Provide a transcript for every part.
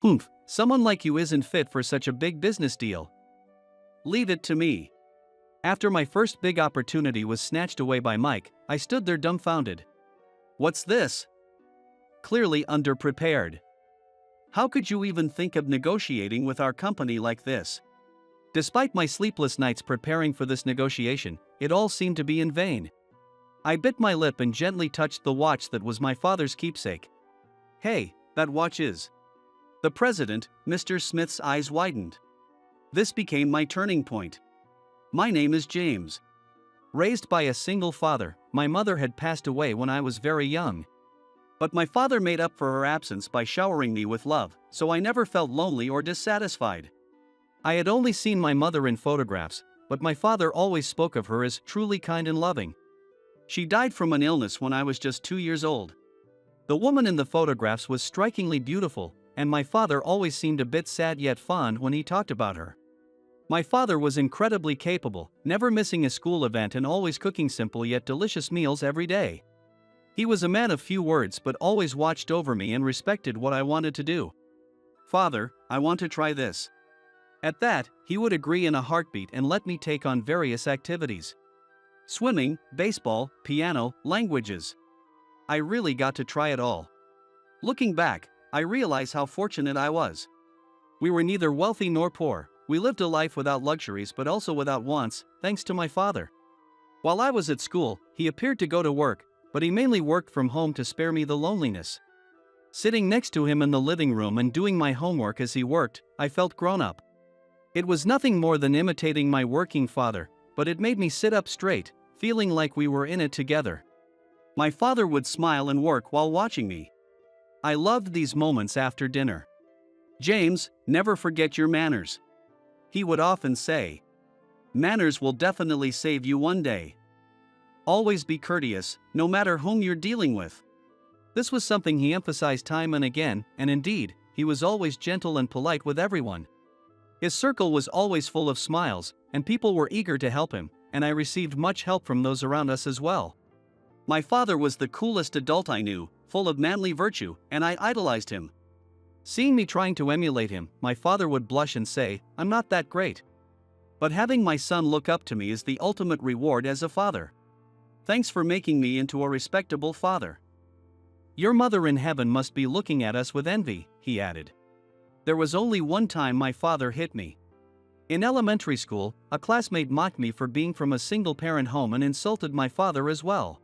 Humph, someone like you isn't fit for such a big business deal. Leave it to me. After my first big opportunity was snatched away by Mike, I stood there dumbfounded. What's this? Clearly underprepared. How could you even think of negotiating with our company like this? Despite my sleepless nights preparing for this negotiation, it all seemed to be in vain. I bit my lip and gently touched the watch that was my father's keepsake. Hey, that watch is. The president, Mr. Smith's eyes widened. This became my turning point. My name is James. Raised by a single father, my mother had passed away when I was very young. But my father made up for her absence by showering me with love, so I never felt lonely or dissatisfied. I had only seen my mother in photographs, but my father always spoke of her as truly kind and loving. She died from an illness when I was just 2 years old. The woman in the photographs was strikingly beautiful, and my father always seemed a bit sad yet fond when he talked about her. My father was incredibly capable, never missing a school event and always cooking simple yet delicious meals every day. He was a man of few words but always watched over me and respected what I wanted to do. Father, I want to try this. At that, he would agree in a heartbeat and let me take on various activities. Swimming, baseball, piano, languages. I really got to try it all. Looking back, I realize how fortunate I was. We were neither wealthy nor poor. We lived a life without luxuries but also without wants, thanks to my father. While I was at school, he appeared to go to work, but he mainly worked from home to spare me the loneliness. Sitting next to him in the living room and doing my homework as he worked, I felt grown up. It was nothing more than imitating my working father, but it made me sit up straight, feeling like we were in it together. My father would smile and work while watching me. I loved these moments after dinner. James, never forget your manners. He would often say. Manners will definitely save you one day. Always be courteous, no matter whom you're dealing with. This was something he emphasized time and again, and indeed, he was always gentle and polite with everyone. His circle was always full of smiles, and people were eager to help him, and I received much help from those around us as well. My father was the coolest adult I knew, full of manly virtue, and I idolized him. Seeing me trying to emulate him, my father would blush and say, I'm not that great. But having my son look up to me is the ultimate reward as a father. Thanks for making me into a respectable father. Your mother in heaven must be looking at us with envy, he added. There was only one time my father hit me. In elementary school, a classmate mocked me for being from a single-parent home and insulted my father as well.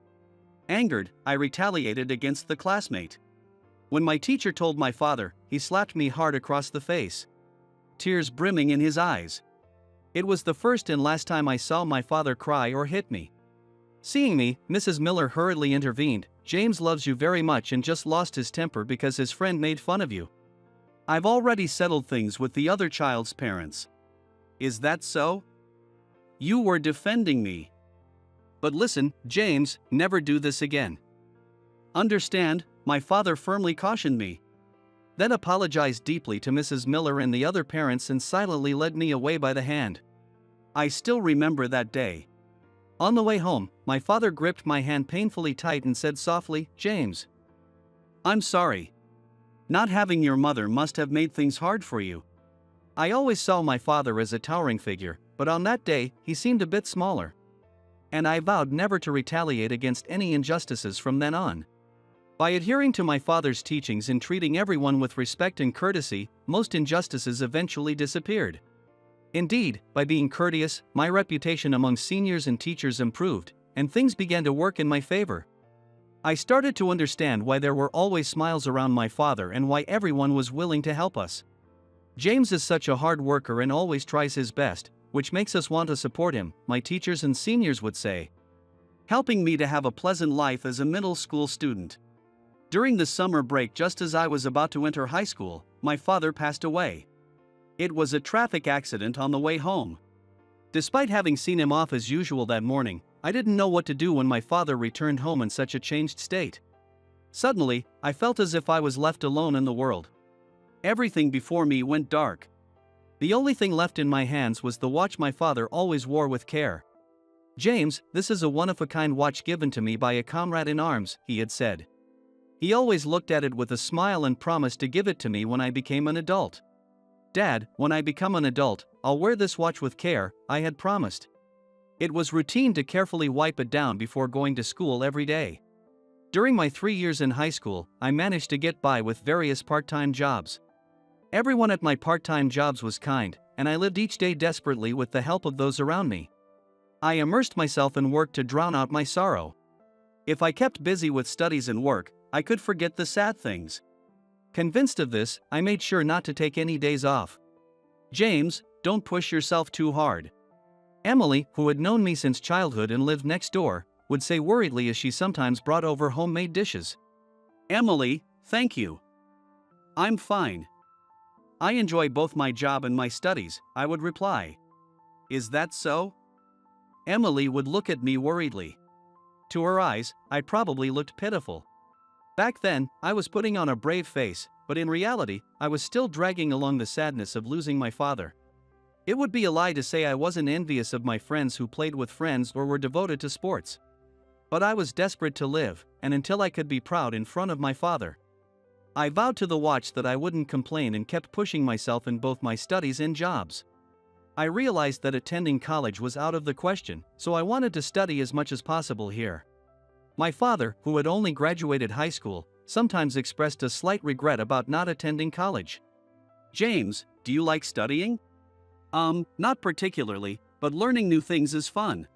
Angered, I retaliated against the classmate. When my teacher told my father, he slapped me hard across the face. Tears brimming in his eyes. It was the first and last time I saw my father cry or hit me. Seeing me, Mrs. Miller hurriedly intervened. James loves you very much and just lost his temper because his friend made fun of you. I've already settled things with the other child's parents. Is that so? You were defending me. But listen, James, never do this again. Understand, my father firmly cautioned me. Then apologized deeply to Mrs. Miller and the other parents and silently led me away by the hand. I still remember that day. On the way home, my father gripped my hand painfully tight and said softly, James, I'm sorry. Not having your mother must have made things hard for you. I always saw my father as a towering figure, but on that day, he seemed a bit smaller. And I vowed never to retaliate against any injustices from then on. By adhering to my father's teachings and treating everyone with respect and courtesy, most injustices eventually disappeared. Indeed, by being courteous, my reputation among seniors and teachers improved, and things began to work in my favor. I started to understand why there were always smiles around my father and why everyone was willing to help us. James is such a hard worker and always tries his best, which makes us want to support him, my teachers and seniors would say, helping me to have a pleasant life as a middle school student. During the summer break, just as I was about to enter high school, my father passed away. It was a traffic accident on the way home. Despite having seen him off as usual that morning, I didn't know what to do when my father returned home in such a changed state. Suddenly, I felt as if I was left alone in the world. Everything before me went dark. The only thing left in my hands was the watch my father always wore with care. James, this is a one-of-a-kind watch given to me by a comrade in arms, he had said. He always looked at it with a smile and promised to give it to me when I became an adult. "Dad, when I become an adult, I'll wear this watch with care," I had promised. It was routine to carefully wipe it down before going to school every day. During my 3 years in high school, I managed to get by with various part-time jobs. Everyone at my part-time jobs was kind, and I lived each day desperately with the help of those around me. I immersed myself in work to drown out my sorrow. If I kept busy with studies and work, I could forget the sad things. Convinced of this, I made sure not to take any days off. "James, don't push yourself too hard." Emily, who had known me since childhood and lived next door, would say worriedly as she sometimes brought over homemade dishes. "Emily, thank you. I'm fine. I enjoy both my job and my studies," I would reply. "Is that so?" Emily would look at me worriedly. To her eyes, I probably looked pitiful. Back then, I was putting on a brave face, but in reality, I was still dragging along the sadness of losing my father. It would be a lie to say I wasn't envious of my friends who played with friends or were devoted to sports. But I was desperate to live, and until I could be proud in front of my father. I vowed to the watch that I wouldn't complain and kept pushing myself in both my studies and jobs. I realized that attending college was out of the question, so I wanted to study as much as possible here. My father, who had only graduated high school, sometimes expressed a slight regret about not attending college. "James, do you like studying?" Not particularly, but learning new things is fun."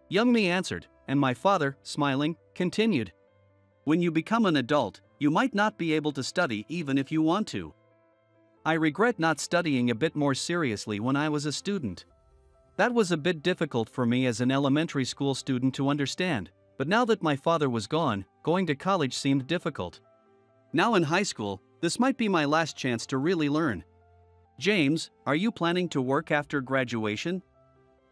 Young me answered, and my father, smiling, continued. "When you become an adult, you might not be able to study even if you want to." I regret not studying a bit more seriously when I was a student. That was a bit difficult for me as an elementary school student to understand, but now that my father was gone, going to college seemed difficult. Now in high school, this might be my last chance to really learn. "James, are you planning to work after graduation?"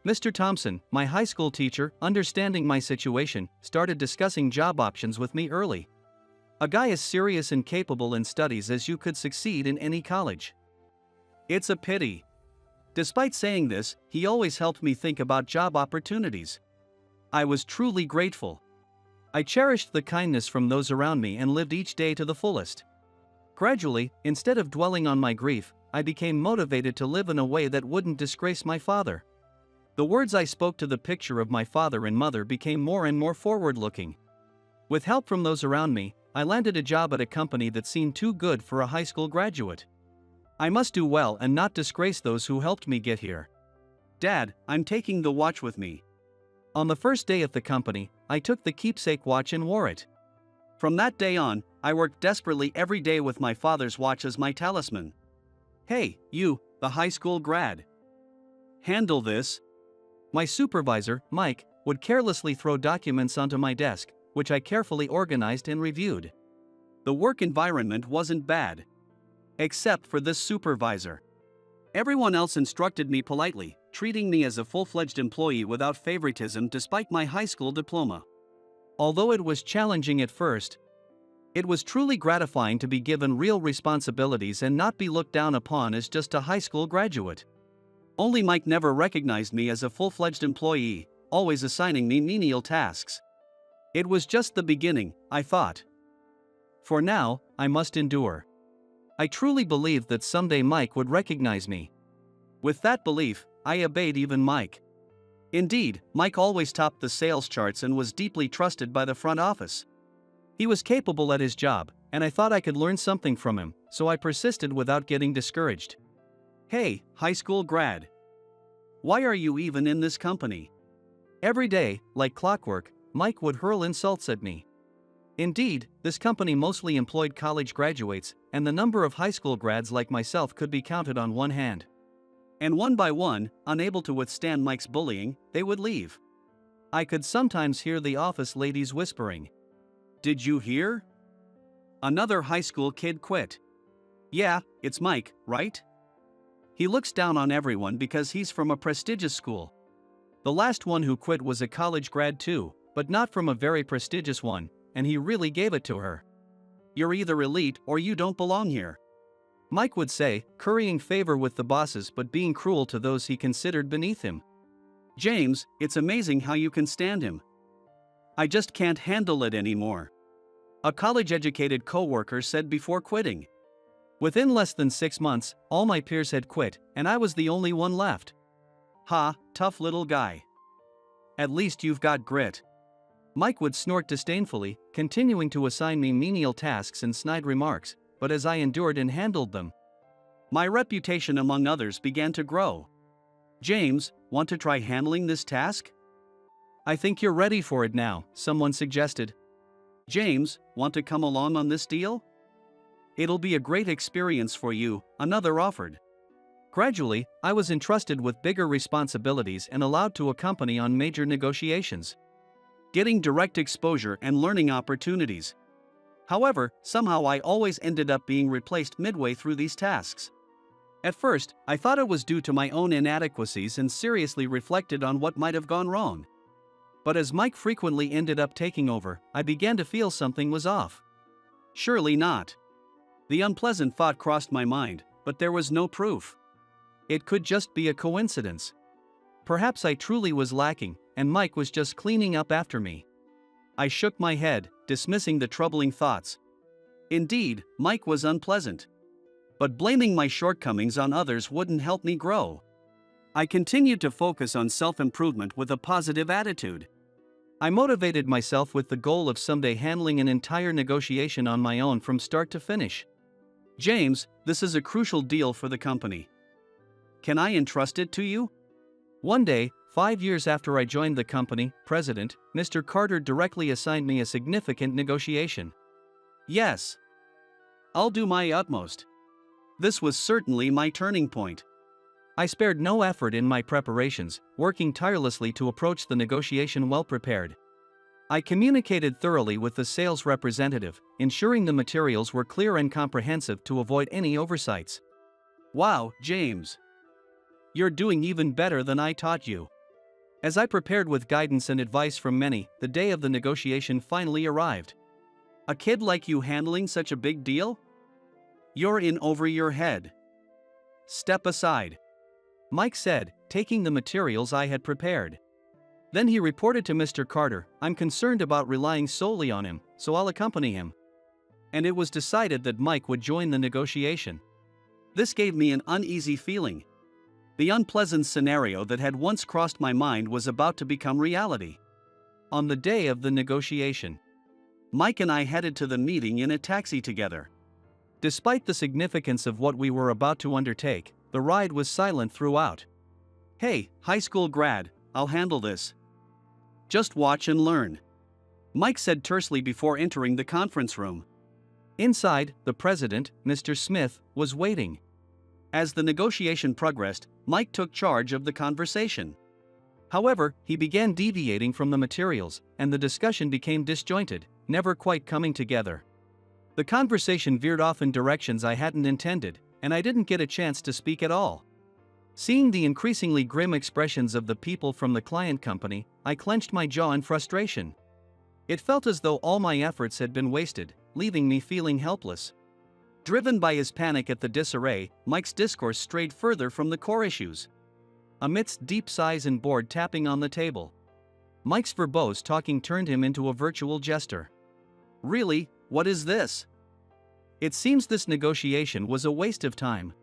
Mr. Thompson, my high school teacher, understanding my situation, started discussing job options with me early. A guy as serious and capable in studies as you could succeed in any college. It's a pity. Despite saying this, he always helped me think about job opportunities. I was truly grateful. I cherished the kindness from those around me and lived each day to the fullest. Gradually, instead of dwelling on my grief, I became motivated to live in a way that wouldn't disgrace my father. The words I spoke to the picture of my father and mother became more and more forward-looking. With help from those around me, I landed a job at a company that seemed too good for a high school graduate. I must do well and not disgrace those who helped me get here. "Dad, I'm taking the watch with me." On the first day at the company, I took the keepsake watch and wore it. From that day on, I worked desperately every day with my father's watch as my talisman. "Hey, you, the high school grad. Handle this." My supervisor, Mike, would carelessly throw documents onto my desk, which I carefully organized and reviewed. The work environment wasn't bad. Except for this supervisor. Everyone else instructed me politely, treating me as a full-fledged employee without favoritism despite my high school diploma. Although it was challenging at first, it was truly gratifying to be given real responsibilities and not be looked down upon as just a high school graduate. Only Mike never recognized me as a full-fledged employee, always assigning me menial tasks. It was just the beginning, I thought. For now, I must endure. I truly believed that someday Mike would recognize me. With that belief, I obeyed even Mike. Indeed, Mike always topped the sales charts and was deeply trusted by the front office. He was capable at his job, and I thought I could learn something from him, so I persisted without getting discouraged. "Hey, high school grad. Why are you even in this company?" Every day, like clockwork, Mike would hurl insults at me. Indeed, this company mostly employed college graduates, and the number of high school grads like myself could be counted on one hand. And one by one, unable to withstand Mike's bullying, they would leave. I could sometimes hear the office ladies whispering, "Did you hear? Another high school kid quit." "Yeah, it's Mike, right? He looks down on everyone because he's from a prestigious school." The last one who quit was a college grad too, but not from a very prestigious one, and he really gave it to her. "You're either elite or you don't belong here," Mike would say, currying favor with the bosses but being cruel to those he considered beneath him. "James, it's amazing how you can stand him. I just can't handle it anymore." a college-educated coworker said before quitting. Within less than 6 months, all my peers had quit, and I was the only one left. Ha, tough little guy. At least you've got grit. Mike would snort disdainfully, continuing to assign me menial tasks and snide remarks, but as I endured and handled them, my reputation among others began to grow. James, want to try handling this task? I think you're ready for it now, someone suggested. James, want to come along on this deal? It'll be a great experience for you, another offered. Gradually, I was entrusted with bigger responsibilities and allowed to accompany on major negotiations, getting direct exposure and learning opportunities. However, somehow I always ended up being replaced midway through these tasks. At first, I thought it was due to my own inadequacies and seriously reflected on what might have gone wrong. But as Mike frequently ended up taking over, I began to feel something was off. Surely not. The unpleasant thought crossed my mind, but there was no proof. It could just be a coincidence. Perhaps I truly was lacking, and Mike was just cleaning up after me. I shook my head, dismissing the troubling thoughts. Indeed, Mike was unpleasant. But blaming my shortcomings on others wouldn't help me grow. I continued to focus on self-improvement with a positive attitude. I motivated myself with the goal of someday handling an entire negotiation on my own from start to finish. James, this is a crucial deal for the company. Can I entrust it to you? One day, 5 years after I joined the company, President, Mr. Carter directly assigned me a significant negotiation. Yes. I'll do my utmost. This was certainly my turning point. I spared no effort in my preparations, working tirelessly to approach the negotiation well prepared. I communicated thoroughly with the sales representative, ensuring the materials were clear and comprehensive to avoid any oversights. Wow, James. You're doing even better than I taught you. As I prepared with guidance and advice from many, the day of the negotiation finally arrived. A kid like you handling such a big deal? You're in over your head. Step aside, Mike said, taking the materials I had prepared. Then he reported to Mr. Carter, I'm concerned about relying solely on him, so I'll accompany him. And it was decided that Mike would join the negotiation. This gave me an uneasy feeling. The unpleasant scenario that had once crossed my mind was about to become reality. On the day of the negotiation, Mike and I headed to the meeting in a taxi together. Despite the significance of what we were about to undertake, the ride was silent throughout. Hey, high school grad, I'll handle this. Just watch and learn, Mike said tersely before entering the conference room. Inside, the president, Mr. Smith, was waiting. As the negotiation progressed, Mike took charge of the conversation. However, he began deviating from the materials, and the discussion became disjointed, never quite coming together. The conversation veered off in directions I hadn't intended, and I didn't get a chance to speak at all. Seeing the increasingly grim expressions of the people from the client company, I clenched my jaw in frustration. It felt as though all my efforts had been wasted, leaving me feeling helpless. Driven by his panic at the disarray, Mike's discourse strayed further from the core issues. Amidst deep sighs and bored tapping on the table, Mike's verbose talking turned him into a virtual jester. Really, what is this? It seems this negotiation was a waste of time.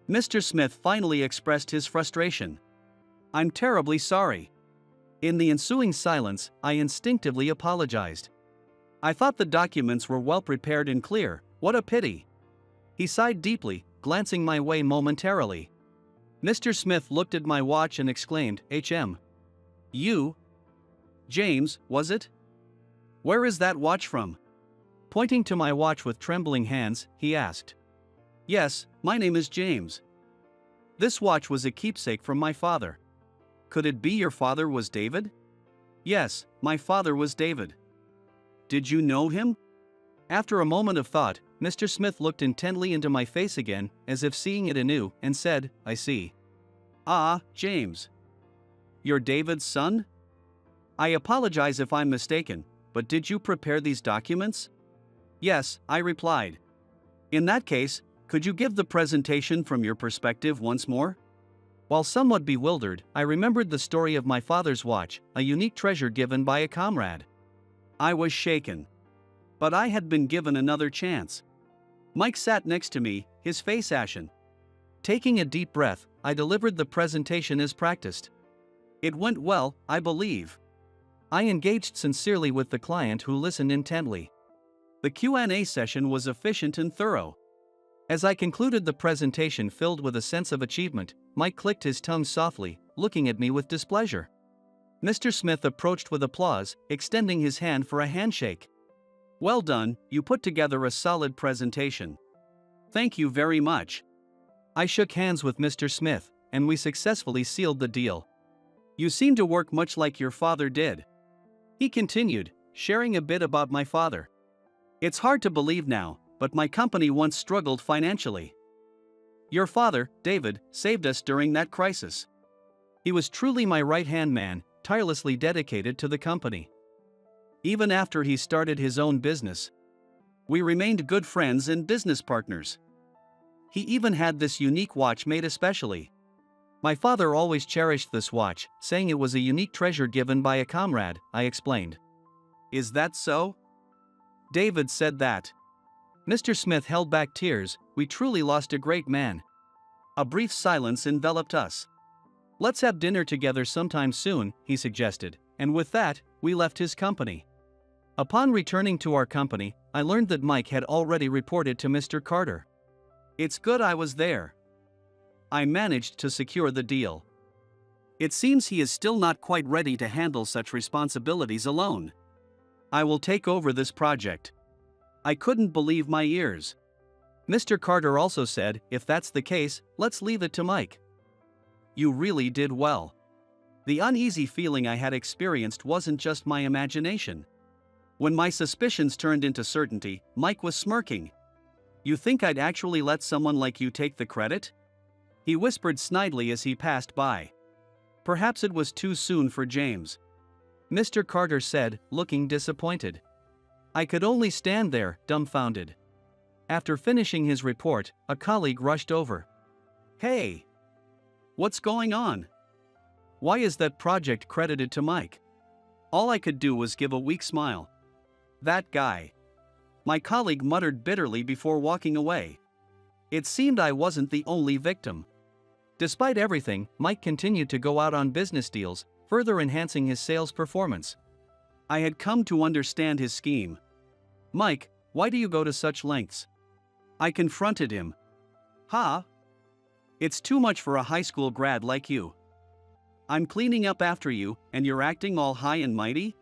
Mr. Smith finally expressed his frustration. I'm terribly sorry. In the ensuing silence, I instinctively apologized. I thought the documents were well prepared and clear, what a pity. He sighed deeply, glancing my way momentarily. Mr. Smith looked at my watch and exclaimed, You? James, was it? Where is that watch from? Pointing to my watch with trembling hands, he asked. Yes, my name is James. This watch was a keepsake from my father. Could it be your father was David? Yes, my father was David. Did you know him? After a moment of thought, Mr. Smith looked intently into my face again, as if seeing it anew, and said, I see. Ah, James. You're David's son? I apologize if I'm mistaken, but did you prepare these documents? Yes, I replied. In that case, could you give the presentation from your perspective once more? While somewhat bewildered, I remembered the story of my father's watch, a unique treasure given by a comrade. I was shaken. But I had been given another chance. Mike sat next to me, his face ashen. Taking a deep breath, I delivered the presentation as practiced. It went well, I believe. I engaged sincerely with the client who listened intently. The Q&A session was efficient and thorough. As I concluded the presentation filled with a sense of achievement, Mike clicked his tongue softly, looking at me with displeasure. Mr. Smith approached with applause, extending his hand for a handshake. Well done, you put together a solid presentation. Thank you very much. I shook hands with Mr. Smith, and we successfully sealed the deal. You seem to work much like your father did. He continued, sharing a bit about my father. It's hard to believe now, but my company once struggled financially. Your father, David, saved us during that crisis. He was truly my right-hand man, tirelessly dedicated to the company. Even after he started his own business, we remained good friends and business partners. He even had this unique watch made especially. My father always cherished this watch, saying it was a unique treasure given by a comrade, I explained. Is that so? David said that. Mr. Smith held back tears. We truly lost a great man. A brief silence enveloped us. Let's have dinner together sometime soon, he suggested, and with that, we left his company. Upon returning to our company, I learned that Mike had already reported to Mr. Carter. It's good I was there. I managed to secure the deal. It seems he is still not quite ready to handle such responsibilities alone. I will take over this project. I couldn't believe my ears. Mr. Carter also said, if that's the case, let's leave it to Mike. You really did well. The uneasy feeling I had experienced wasn't just my imagination. When my suspicions turned into certainty, Mike was smirking. You think I'd actually let someone like you take the credit? He whispered snidely as he passed by. Perhaps it was too soon for James. Mr. Carter said, looking disappointed. I could only stand there, dumbfounded. After finishing his report, a colleague rushed over. Hey! What's going on? Why is that project credited to Mike? All I could do was give a weak smile. That guy. My colleague muttered bitterly before walking away. It seemed I wasn't the only victim. Despite everything, Mike continued to go out on business deals, further enhancing his sales performance. I had come to understand his scheme. Mike, why do you go to such lengths? I confronted him. Ha? It's too much for a high school grad like you. I'm cleaning up after you, and you're acting all high and mighty?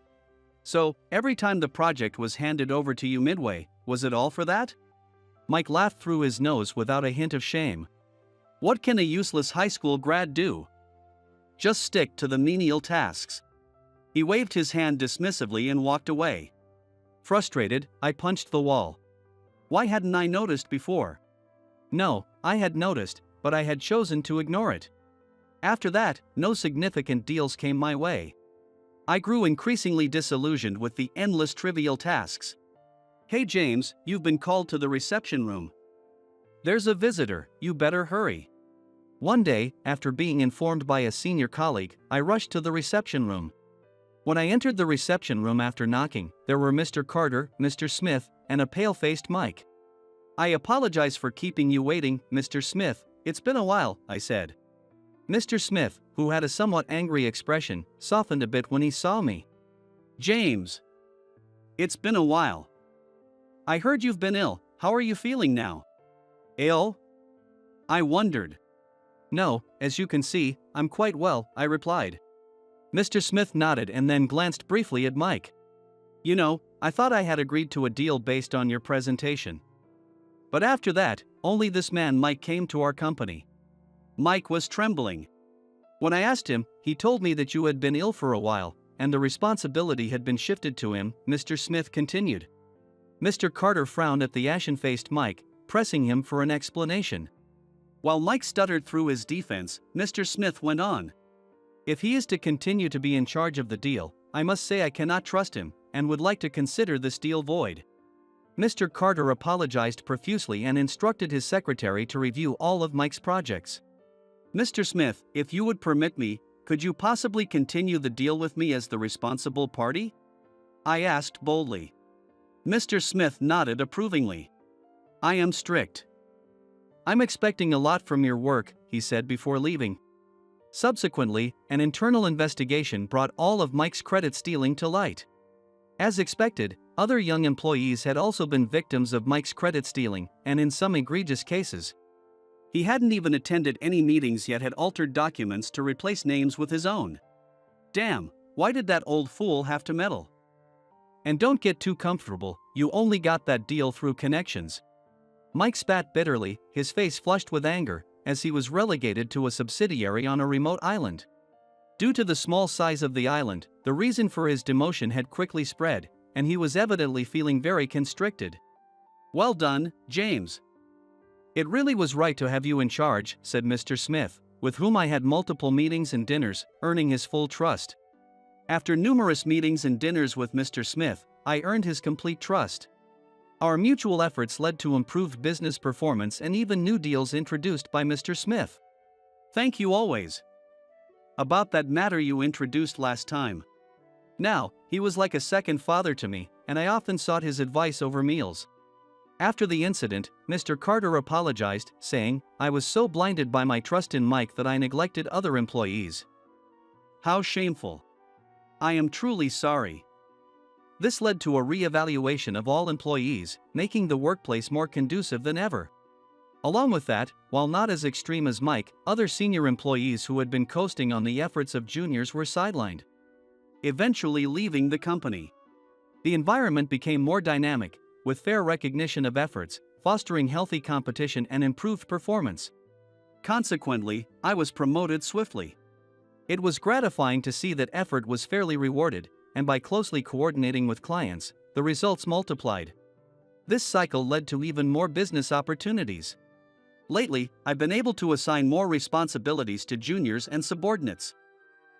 So, every time the project was handed over to you midway, was it all for that? Mike laughed through his nose without a hint of shame. What can a useless high school grad do? Just stick to the menial tasks. He waved his hand dismissively and walked away. Frustrated, I punched the wall. Why hadn't I noticed before? No, I had noticed, but I had chosen to ignore it. After that, no significant deals came my way. I grew increasingly disillusioned with the endless trivial tasks. Hey James, you've been called to the reception room. There's a visitor, you better hurry. One day, after being informed by a senior colleague, I rushed to the reception room. When I entered the reception room after knocking, there were Mr. Carter, Mr. Smith, and a pale-faced Mike. I apologize for keeping you waiting, Mr. Smith, it's been a while, I said. Mr. Smith, who had a somewhat angry expression, softened a bit when he saw me. James. It's been a while. I heard you've been ill, how are you feeling now? Ill? I wondered. No, as you can see, I'm quite well, I replied. Mr. Smith nodded and then glanced briefly at Mike. You know, I thought I had agreed to a deal based on your presentation. But after that, only this man Mike came to our company. Mike was trembling. When I asked him, he told me that you had been ill for a while, and the responsibility had been shifted to him, Mr. Smith continued. Mr. Carter frowned at the ashen-faced Mike, pressing him for an explanation. While Mike stuttered through his defense, Mr. Smith went on. If he is to continue to be in charge of the deal, I must say I cannot trust him, and would like to consider this deal void. Mr. Carter apologized profusely and instructed his secretary to review all of Mike's projects. Mr. Smith, if you would permit me, could you possibly continue the deal with me as the responsible party? I asked boldly. Mr. Smith nodded approvingly. I am strict. I'm expecting a lot from your work, he said before leaving. Subsequently, an internal investigation brought all of Mike's credit stealing to light. As expected, other young employees had also been victims of Mike's credit stealing, and in some egregious cases. He hadn't even attended any meetings yet had altered documents to replace names with his own. Damn, why did that old fool have to meddle? And don't get too comfortable, you only got that deal through connections. Mike spat bitterly, his face flushed with anger, as he was relegated to a subsidiary on a remote island. Due to the small size of the island, the reason for his demotion had quickly spread, and he was evidently feeling very constricted. Well done, James. It really was right to have you in charge, said Mr. Smith, with whom I had multiple meetings and dinners, earning his full trust. After numerous meetings and dinners with Mr. Smith, I earned his complete trust. Our mutual efforts led to improved business performance and even new deals introduced by Mr. Smith. Thank you always. About that matter you introduced last time. Now, he was like a second father to me, and I often sought his advice over meals. After the incident, Mr. Carter apologized, saying, I was so blinded by my trust in Mike that I neglected other employees. How shameful. I am truly sorry. This led to a re-evaluation of all employees, making the workplace more conducive than ever. Along with that, while not as extreme as Mike, other senior employees who had been coasting on the efforts of juniors were sidelined, eventually leaving the company. The environment became more dynamic, with fair recognition of efforts, fostering healthy competition and improved performance. Consequently, I was promoted swiftly. It was gratifying to see that effort was fairly rewarded, and by closely coordinating with clients, the results multiplied. This cycle led to even more business opportunities. Lately, I've been able to assign more responsibilities to juniors and subordinates.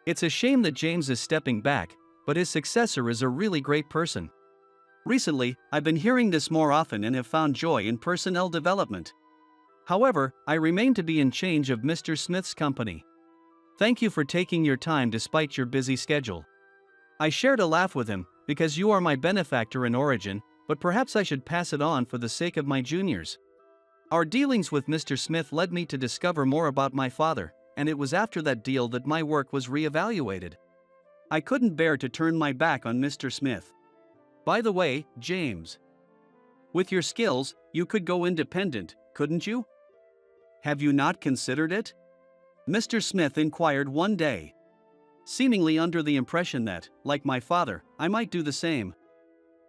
It's a shame that James is stepping back, but his successor is a really great person. Recently, I've been hearing this more often and have found joy in personnel development. However, I remain to be in charge of Mr. Smith's company. Thank you for taking your time despite your busy schedule. I shared a laugh with him, because you are my benefactor in origin, but perhaps I should pass it on for the sake of my juniors. Our dealings with Mr. Smith led me to discover more about my father, and it was after that deal that my work was re-evaluated. I couldn't bear to turn my back on Mr. Smith. By the way, James, with your skills, you could go independent, couldn't you? Have you not considered it? Mr. Smith inquired one day, seemingly under the impression that, like my father, I might do the same.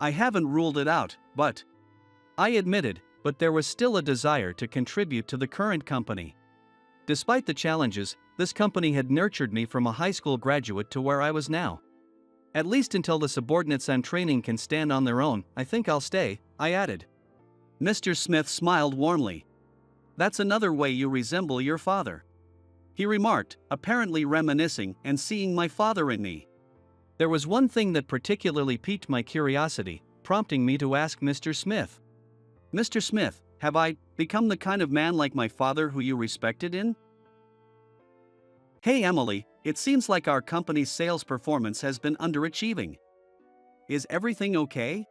I haven't ruled it out, but I admitted, but there was still a desire to contribute to the current company. Despite the challenges, this company had nurtured me from a high school graduate to where I was now. At least until the subordinates I'm training can stand on their own, I think I'll stay, I added. Mr. Smith smiled warmly. That's another way you resemble your father, he remarked, apparently reminiscing and seeing my father in me. There was one thing that particularly piqued my curiosity, prompting me to ask Mr. Smith. Mr. Smith, have I become the kind of man like my father who you respected in? Hey Emily, it seems like our company's sales performance has been underachieving. Is everything okay?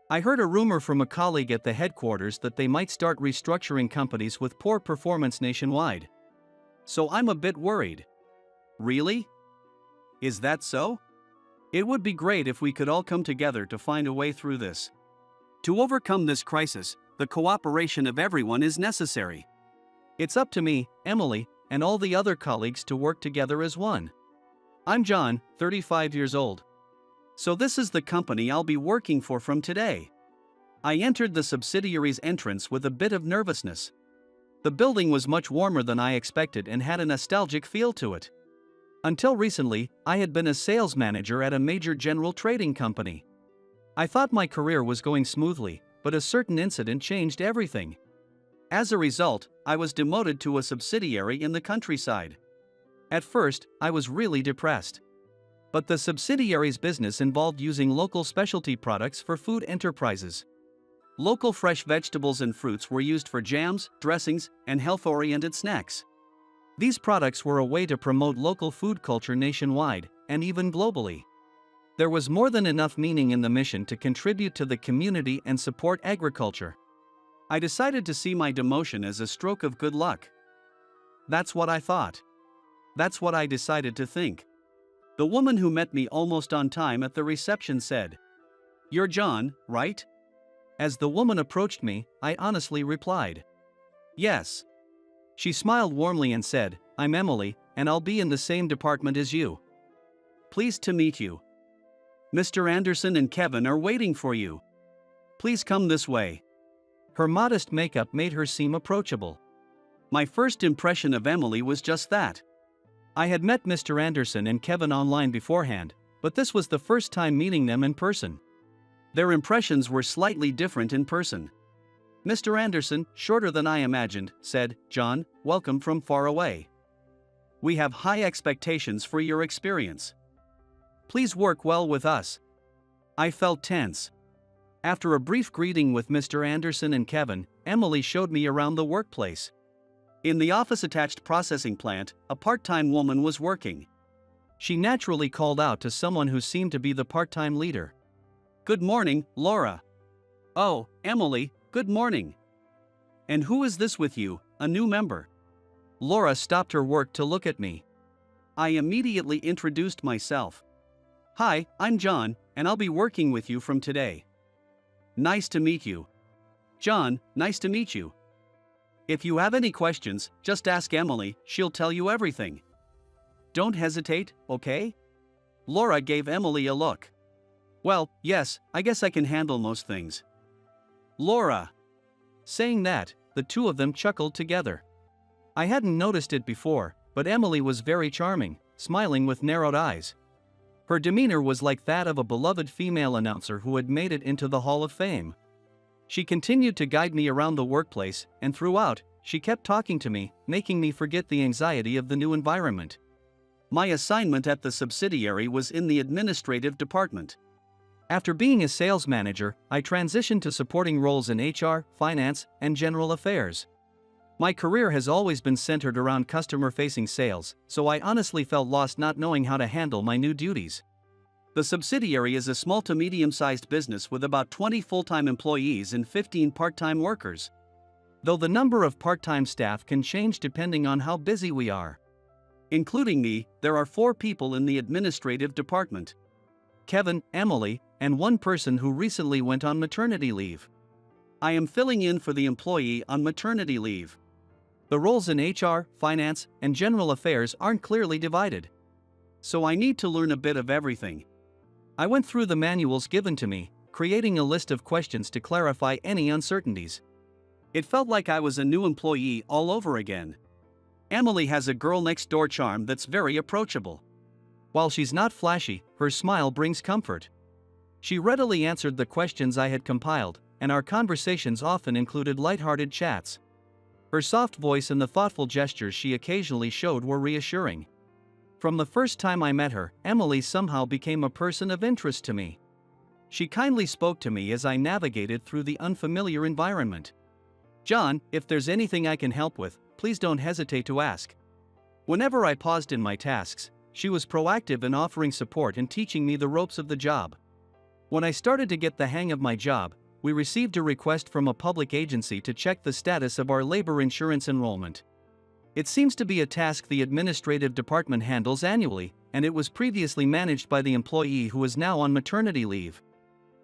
I heard a rumor from a colleague at the headquarters that they might start restructuring companies with poor performance nationwide. So I'm a bit worried. Really? Is that so? It would be great if we could all come together to find a way through this. To overcome this crisis, the cooperation of everyone is necessary. It's up to me, Emily, and all the other colleagues to work together as one. I'm John, 35 years old. So this is the company I'll be working for from today. I entered the subsidiary's entrance with a bit of nervousness. The building was much warmer than I expected and had a nostalgic feel to it. Until recently, I had been a sales manager at a major general trading company. I thought my career was going smoothly, but a certain incident changed everything. As a result, I was demoted to a subsidiary in the countryside. At first, I was really depressed. But the subsidiary's business involved using local specialty products for food enterprises. Local fresh vegetables and fruits were used for jams, dressings, and health-oriented snacks. These products were a way to promote local food culture nationwide, and even globally. There was more than enough meaning in the mission to contribute to the community and support agriculture. I decided to see my demotion as a stroke of good luck. That's what I thought. That's what I decided to think. The woman who met me almost on time at the reception said, "You're John, right?" As the woman approached me, I honestly replied, "Yes." She smiled warmly and said, "I'm Emily, and I'll be in the same department as you. Pleased to meet you. Mr. Anderson and Kevin are waiting for you. Please come this way." Her modest makeup made her seem approachable. My first impression of Emily was just that. I had met Mr. Anderson and Kevin online beforehand, but this was the first time meeting them in person. Their impressions were slightly different in person. Mr. Anderson, shorter than I imagined, said, "John, welcome from far away. We have high expectations for your experience. Please work well with us." I felt tense. After a brief greeting with Mr. Anderson and Kevin, Emily showed me around the workplace. In the office-attached processing plant, a part-time woman was working. She naturally called out to someone who seemed to be the part-time leader. "Good morning, Laura." "Oh, Emily, good morning. And who is this with you, a new member?" Laura stopped her work to look at me. I immediately introduced myself. "Hi, I'm John, and I'll be working with you from today." "Nice to meet you." "John, nice to meet you. If you have any questions, just ask Emily, she'll tell you everything. Don't hesitate, okay?" Laura gave Emily a look. "Well, yes, I guess I can handle most things." "Laura." Saying that, the two of them chuckled together. I hadn't noticed it before, but Emily was very charming, smiling with narrowed eyes. Her demeanor was like that of a beloved female announcer who had made it into the Hall of Fame. She continued to guide me around the workplace, and throughout, she kept talking to me, making me forget the anxiety of the new environment. My assignment at the subsidiary was in the administrative department. After being a sales manager, I transitioned to supporting roles in HR, finance, and general affairs. My career has always been centered around customer-facing sales, so I honestly felt lost not knowing how to handle my new duties. The subsidiary is a small to medium-sized business with about 20 full-time employees and 15 part-time workers. Though the number of part-time staff can change depending on how busy we are. Including me, there are 4 people in the administrative department. Kevin, Emily, and one person who recently went on maternity leave. I am filling in for the employee on maternity leave. The roles in HR, finance, and general affairs aren't clearly divided. So I need to learn a bit of everything. I went through the manuals given to me, creating a list of questions to clarify any uncertainties. It felt like I was a new employee all over again. Emily has a girl-next-door charm that's very approachable. While she's not flashy, her smile brings comfort. She readily answered the questions I had compiled, and our conversations often included lighthearted chats. Her soft voice and the thoughtful gestures she occasionally showed were reassuring. From the first time I met her, Emily somehow became a person of interest to me. She kindly spoke to me as I navigated through the unfamiliar environment. "John, if there's anything I can help with, please don't hesitate to ask." Whenever I paused in my tasks, she was proactive in offering support and teaching me the ropes of the job. When I started to get the hang of my job, we received a request from a public agency to check the status of our labor insurance enrollment. It seems to be a task the administrative department handles annually, and it was previously managed by the employee who is now on maternity leave.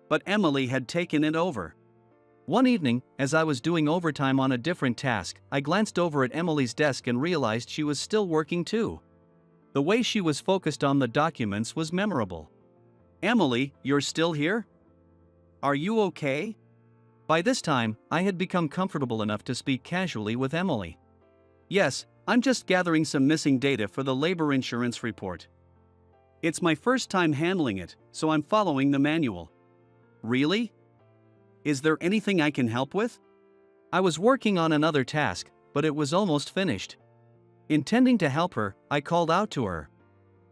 But Emily had taken it over. One evening, as I was doing overtime on a different task, I glanced over at Emily's desk and realized she was still working too. The way she was focused on the documents was memorable. "Emily, you're still here? Are you okay?" By this time, I had become comfortable enough to speak casually with Emily. "Yes, I'm just gathering some missing data for the labor insurance report. It's my first time handling it, so I'm following the manual." "Really? Is there anything I can help with?" I was working on another task, but it was almost finished. Intending to help her, I called out to her.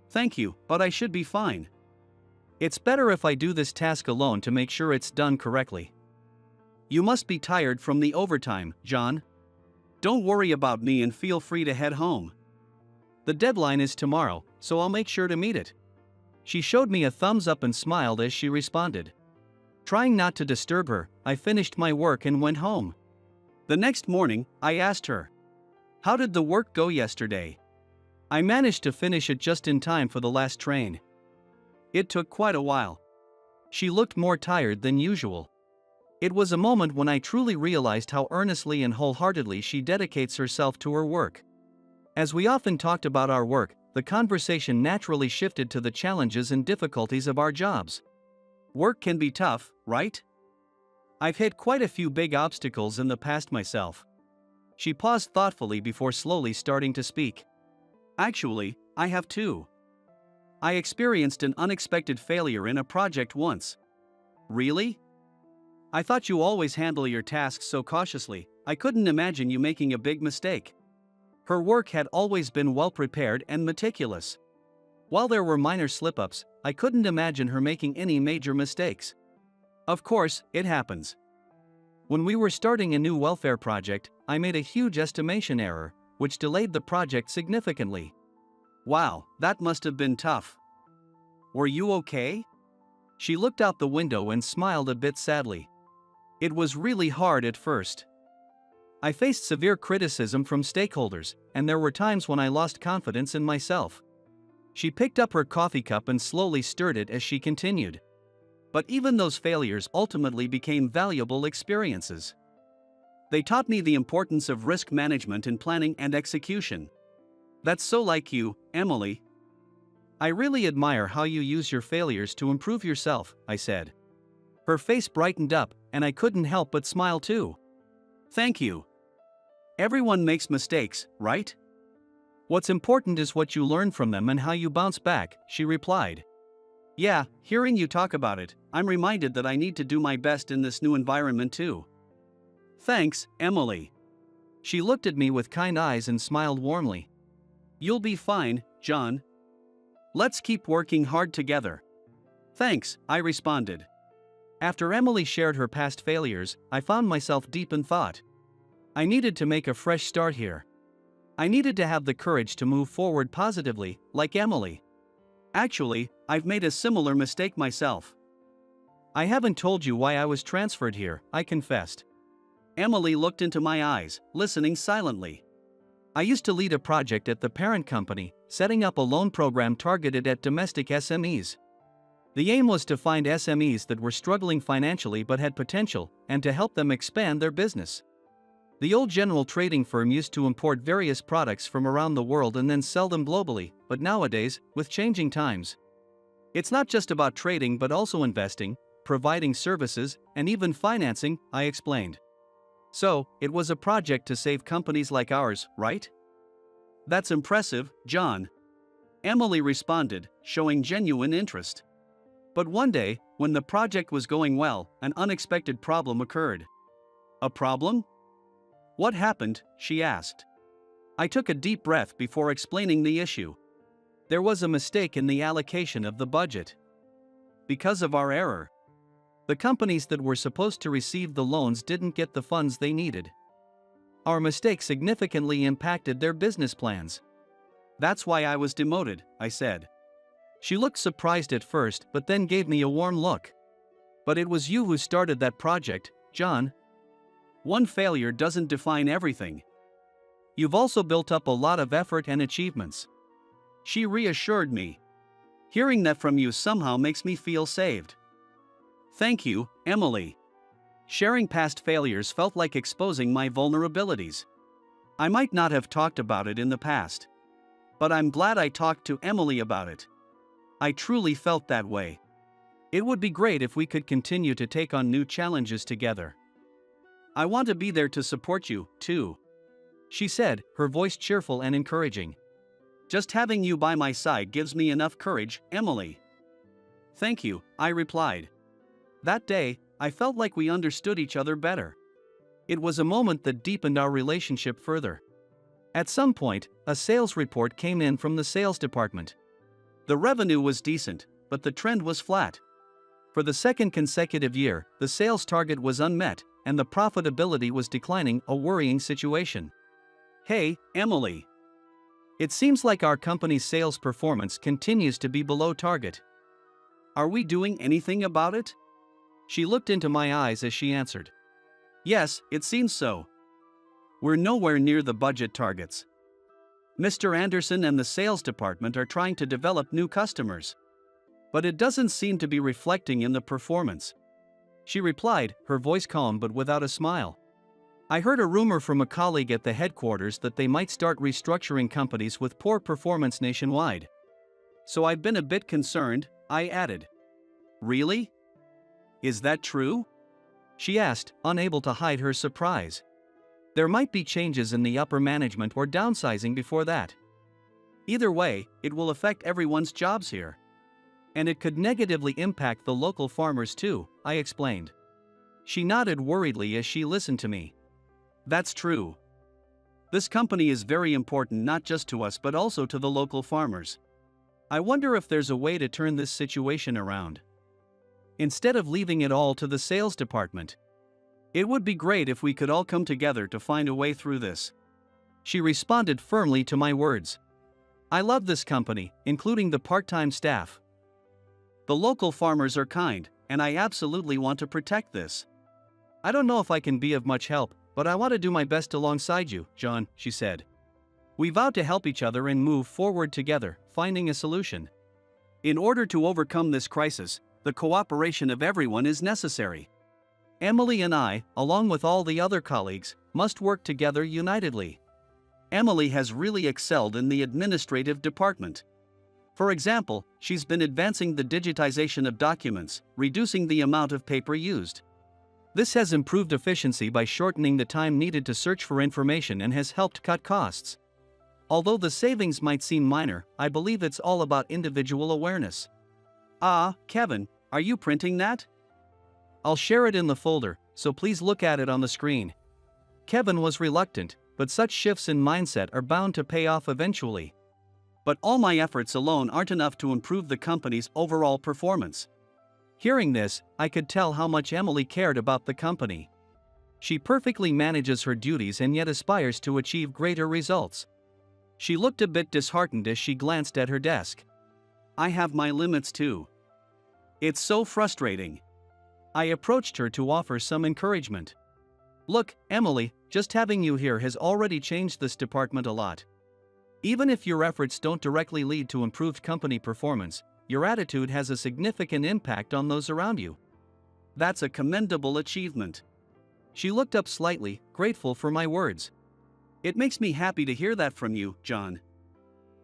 "Thank you, but I should be fine. It's better if I do this task alone to make sure it's done correctly." "You must be tired from the overtime, John. Don't worry about me and feel free to head home. The deadline is tomorrow, so I'll make sure to meet it." She showed me a thumbs up and smiled as she responded. Trying not to disturb her, I finished my work and went home. The next morning, I asked her, "How did the work go yesterday?" "I managed to finish it just in time for the last train." "It took quite a while." She looked more tired than usual. It was a moment when I truly realized how earnestly and wholeheartedly she dedicates herself to her work. As we often talked about our work, the conversation naturally shifted to the challenges and difficulties of our jobs. Work can be tough, right? I've hit quite a few big obstacles in the past myself. She paused thoughtfully before slowly starting to speak. Actually, I have too. I experienced an unexpected failure in a project once. Really? I thought you always handle your tasks so cautiously. I couldn't imagine you making a big mistake. Her work had always been well prepared and meticulous. While there were minor slip-ups, I couldn't imagine her making any major mistakes. Of course, it happens. When we were starting a new welfare project, I made a huge estimation error, which delayed the project significantly. Wow, that must have been tough. Were you okay? She looked out the window and smiled a bit sadly. It was really hard at first. I faced severe criticism from stakeholders, and there were times when I lost confidence in myself. She picked up her coffee cup and slowly stirred it as she continued. But even those failures ultimately became valuable experiences. They taught me the importance of risk management in planning and execution. That's so like you, Emily. I really admire how you use your failures to improve yourself, I said. Her face brightened up, and I couldn't help but smile too. Thank you. Everyone makes mistakes, right? What's important is what you learn from them and how you bounce back, she replied. Yeah, hearing you talk about it, I'm reminded that I need to do my best in this new environment too. Thanks, Emily. She looked at me with kind eyes and smiled warmly. You'll be fine, John. Let's keep working hard together. Thanks, I responded. After Emily shared her past failures, I found myself deep in thought. I needed to make a fresh start here. I needed to have the courage to move forward positively, like Emily. Actually, I've made a similar mistake myself. I haven't told you why I was transferred here, I confessed. Emily looked into my eyes, listening silently. I used to lead a project at the parent company, setting up a loan program targeted at domestic SMEs. The aim was to find SMEs that were struggling financially but had potential, and to help them expand their business. The old general trading firm used to import various products from around the world and then sell them globally, but nowadays, with changing times, it's not just about trading but also investing, providing services, and even financing, I explained. So, it was a project to save companies like ours, right? That's impressive, John. Emily responded, showing genuine interest. But one day, when the project was going well, an unexpected problem occurred. A problem? What happened? She asked. I took a deep breath before explaining the issue. There was a mistake in the allocation of the budget. Because of our error, the companies that were supposed to receive the loans didn't get the funds they needed. Our mistake significantly impacted their business plans. That's why I was demoted, I said. She looked surprised at first but then gave me a warm look. But it was you who started that project, John. One failure doesn't define everything. You've also built up a lot of effort and achievements. She reassured me. Hearing that from you somehow makes me feel saved. Thank you, Emily. Sharing past failures felt like exposing my vulnerabilities. I might not have talked about it in the past, but I'm glad I talked to Emily about it. I truly felt that way. It would be great if we could continue to take on new challenges together. I want to be there to support you, too, she said, her voice cheerful and encouraging. Just having you by my side gives me enough courage, Emily. Thank you, I replied. That day, I felt like we understood each other better. It was a moment that deepened our relationship further. At some point, a sales report came in from the sales department. The revenue was decent, but the trend was flat. For the second consecutive year, the sales target was unmet, and the profitability was declining, a worrying situation. Hey, Emily. It seems like our company's sales performance continues to be below target. Are we doing anything about it? She looked into my eyes as she answered. Yes, it seems so. We're nowhere near the budget targets. Mr. Anderson and the sales department are trying to develop new customers. But it doesn't seem to be reflecting in the performance. She replied, her voice calm but without a smile. I heard a rumor from a colleague at the headquarters that they might start restructuring companies with poor performance nationwide. So I've been a bit concerned, I added. Really? Is that true? She asked, unable to hide her surprise. There might be changes in the upper management or downsizing before that. Either way, it will affect everyone's jobs here. And it could negatively impact the local farmers too, I explained. She nodded worriedly as she listened to me. That's true. This company is very important not just to us but also to the local farmers. I wonder if there's a way to turn this situation around. Instead of leaving it all to the sales department. It would be great if we could all come together to find a way through this. She responded firmly to my words. I love this company, including the part-time staff. The local farmers are kind, and I absolutely want to protect this. I don't know if I can be of much help, but I want to do my best alongside you, John, she said. We vowed to help each other and move forward together, finding a solution. In order to overcome this crisis, the cooperation of everyone is necessary. Emily and I, along with all the other colleagues, must work together unitedly. Emily has really excelled in the administrative department. For example, she's been advancing the digitization of documents, reducing the amount of paper used. This has improved efficiency by shortening the time needed to search for information and has helped cut costs. Although the savings might seem minor, I believe it's all about individual awareness. Kevin, are you printing that? I'll share it in the folder, so please look at it on the screen. Kevin was reluctant, but such shifts in mindset are bound to pay off eventually. But all my efforts alone aren't enough to improve the company's overall performance. Hearing this, I could tell how much Emily cared about the company. She perfectly manages her duties and yet aspires to achieve greater results. She looked a bit disheartened as she glanced at her desk. I have my limits too. It's so frustrating. I approached her to offer some encouragement. Look, Emily, just having you here has already changed this department a lot. Even if your efforts don't directly lead to improved company performance, your attitude has a significant impact on those around you. That's a commendable achievement. She looked up slightly, grateful for my words. It makes me happy to hear that from you, John.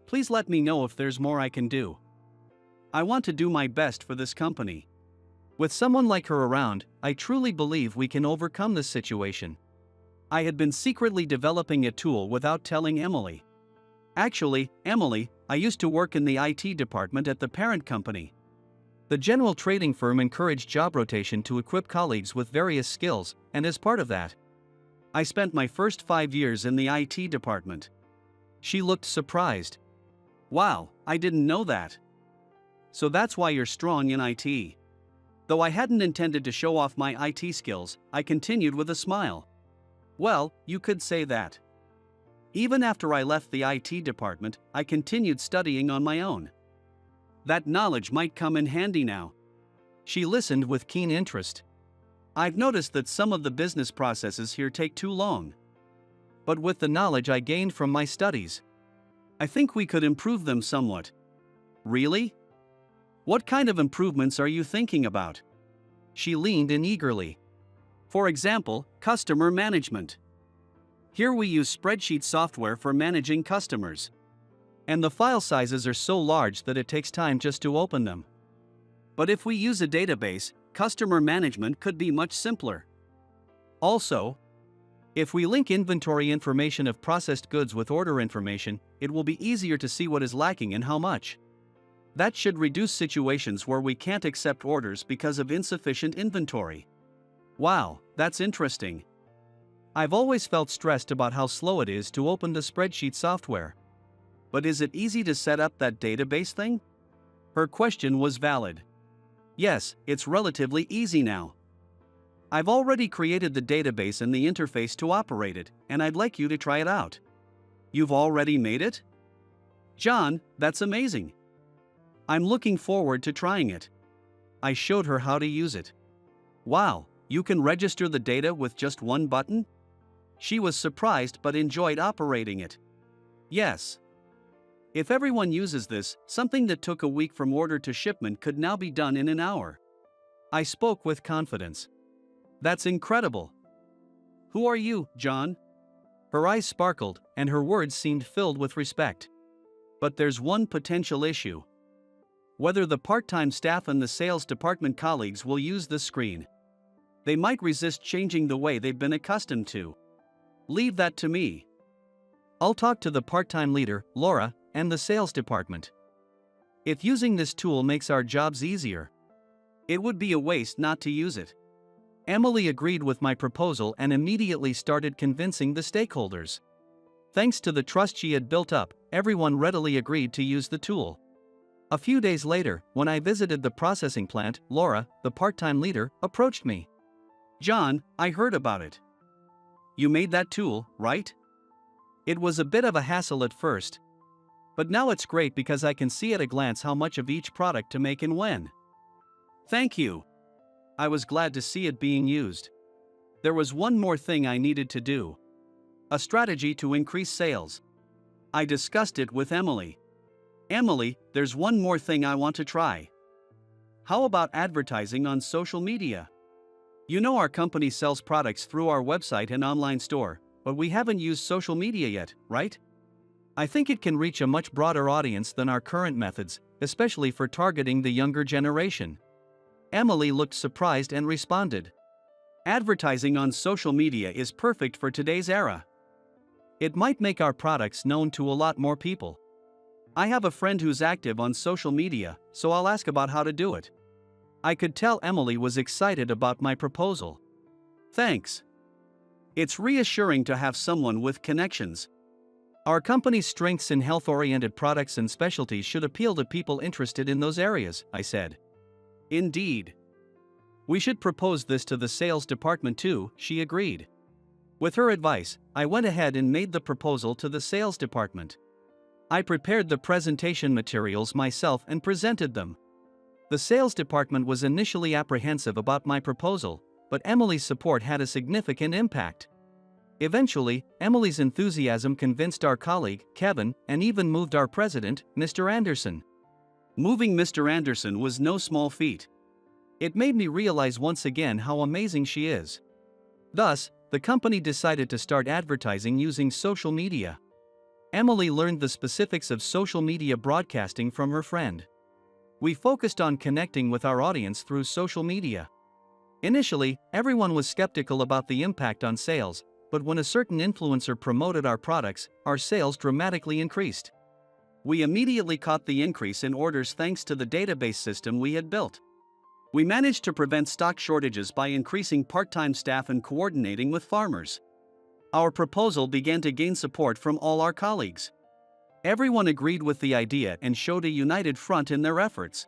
Please let me know if there's more I can do. I want to do my best for this company. With someone like her around, I truly believe we can overcome this situation. I had been secretly developing a tool without telling Emily. Actually, Emily, I used to work in the IT department at the parent company. The general trading firm encouraged job rotation to equip colleagues with various skills, and as part of that, I spent my first 5 years in the IT department. She looked surprised. Wow, I didn't know that. So that's why you're strong in IT. Though I hadn't intended to show off my IT skills, I continued with a smile. Well, you could say that. Even after I left the IT department, I continued studying on my own. That knowledge might come in handy now. She listened with keen interest. I've noticed that some of the business processes here take too long. But with the knowledge I gained from my studies, I think we could improve them somewhat. Really? What kind of improvements are you thinking about? She leaned in eagerly. For example, customer management. Here we use spreadsheet software for managing customers. And the file sizes are so large that it takes time just to open them. But if we use a database, customer management could be much simpler. Also, if we link inventory information of processed goods with order information, it will be easier to see what is lacking and how much. That should reduce situations where we can't accept orders because of insufficient inventory. Wow, that's interesting. I've always felt stressed about how slow it is to open the spreadsheet software. But is it easy to set up that database thing? Her question was valid. Yes, it's relatively easy now. I've already created the database and the interface to operate it, and I'd like you to try it out. You've already made it? John, that's amazing. I'm looking forward to trying it. I showed her how to use it. Wow, you can register the data with just one button? She was surprised but enjoyed operating it. Yes. If everyone uses this, something that took a week from order to shipment could now be done in an hour. I spoke with confidence. That's incredible. Who are you, John? Her eyes sparkled, and her words seemed filled with respect. But there's one potential issue. Whether the part-time staff and the sales department colleagues will use this screen. They might resist changing the way they've been accustomed to. Leave that to me. I'll talk to the part-time leader, Laura, and the sales department. If using this tool makes our jobs easier, it would be a waste not to use it. Emily agreed with my proposal and immediately started convincing the stakeholders. Thanks to the trust she had built up, everyone readily agreed to use the tool. A few days later, when I visited the processing plant, Laura, the part-time leader, approached me. John, I heard about it. You made that tool, right? It was a bit of a hassle at first. But now it's great because I can see at a glance how much of each product to make and when. Thank you. I was glad to see it being used. There was one more thing I needed to do. A strategy to increase sales. I discussed it with Emily. Emily, there's one more thing I want to try. How about advertising on social media? You know our company sells products through our website and online store, but we haven't used social media yet, right? I think it can reach a much broader audience than our current methods, especially for targeting the younger generation. Emily looked surprised and responded. Advertising on social media is perfect for today's era. It might make our products known to a lot more people. I have a friend who's active on social media, so I'll ask about how to do it. I could tell Emily was excited about my proposal. Thanks. It's reassuring to have someone with connections. Our company's strengths in health-oriented products and specialties should appeal to people interested in those areas, I said. Indeed. We should propose this to the sales department too, she agreed. With her advice, I went ahead and made the proposal to the sales department. I prepared the presentation materials myself and presented them. The sales department was initially apprehensive about my proposal, but Emily's support had a significant impact. Eventually, Emily's enthusiasm convinced our colleague, Kevin, and even moved our president, Mr. Anderson. Moving Mr. Anderson was no small feat. It made me realize once again how amazing she is. Thus, the company decided to start advertising using social media. Emily learned the specifics of social media broadcasting from her friend. We focused on connecting with our audience through social media. Initially, everyone was skeptical about the impact on sales, but when a certain influencer promoted our products, our sales dramatically increased. We immediately caught the increase in orders thanks to the database system we had built. We managed to prevent stock shortages by increasing part-time staff and coordinating with farmers. Our proposal began to gain support from all our colleagues. Everyone agreed with the idea and showed a united front in their efforts.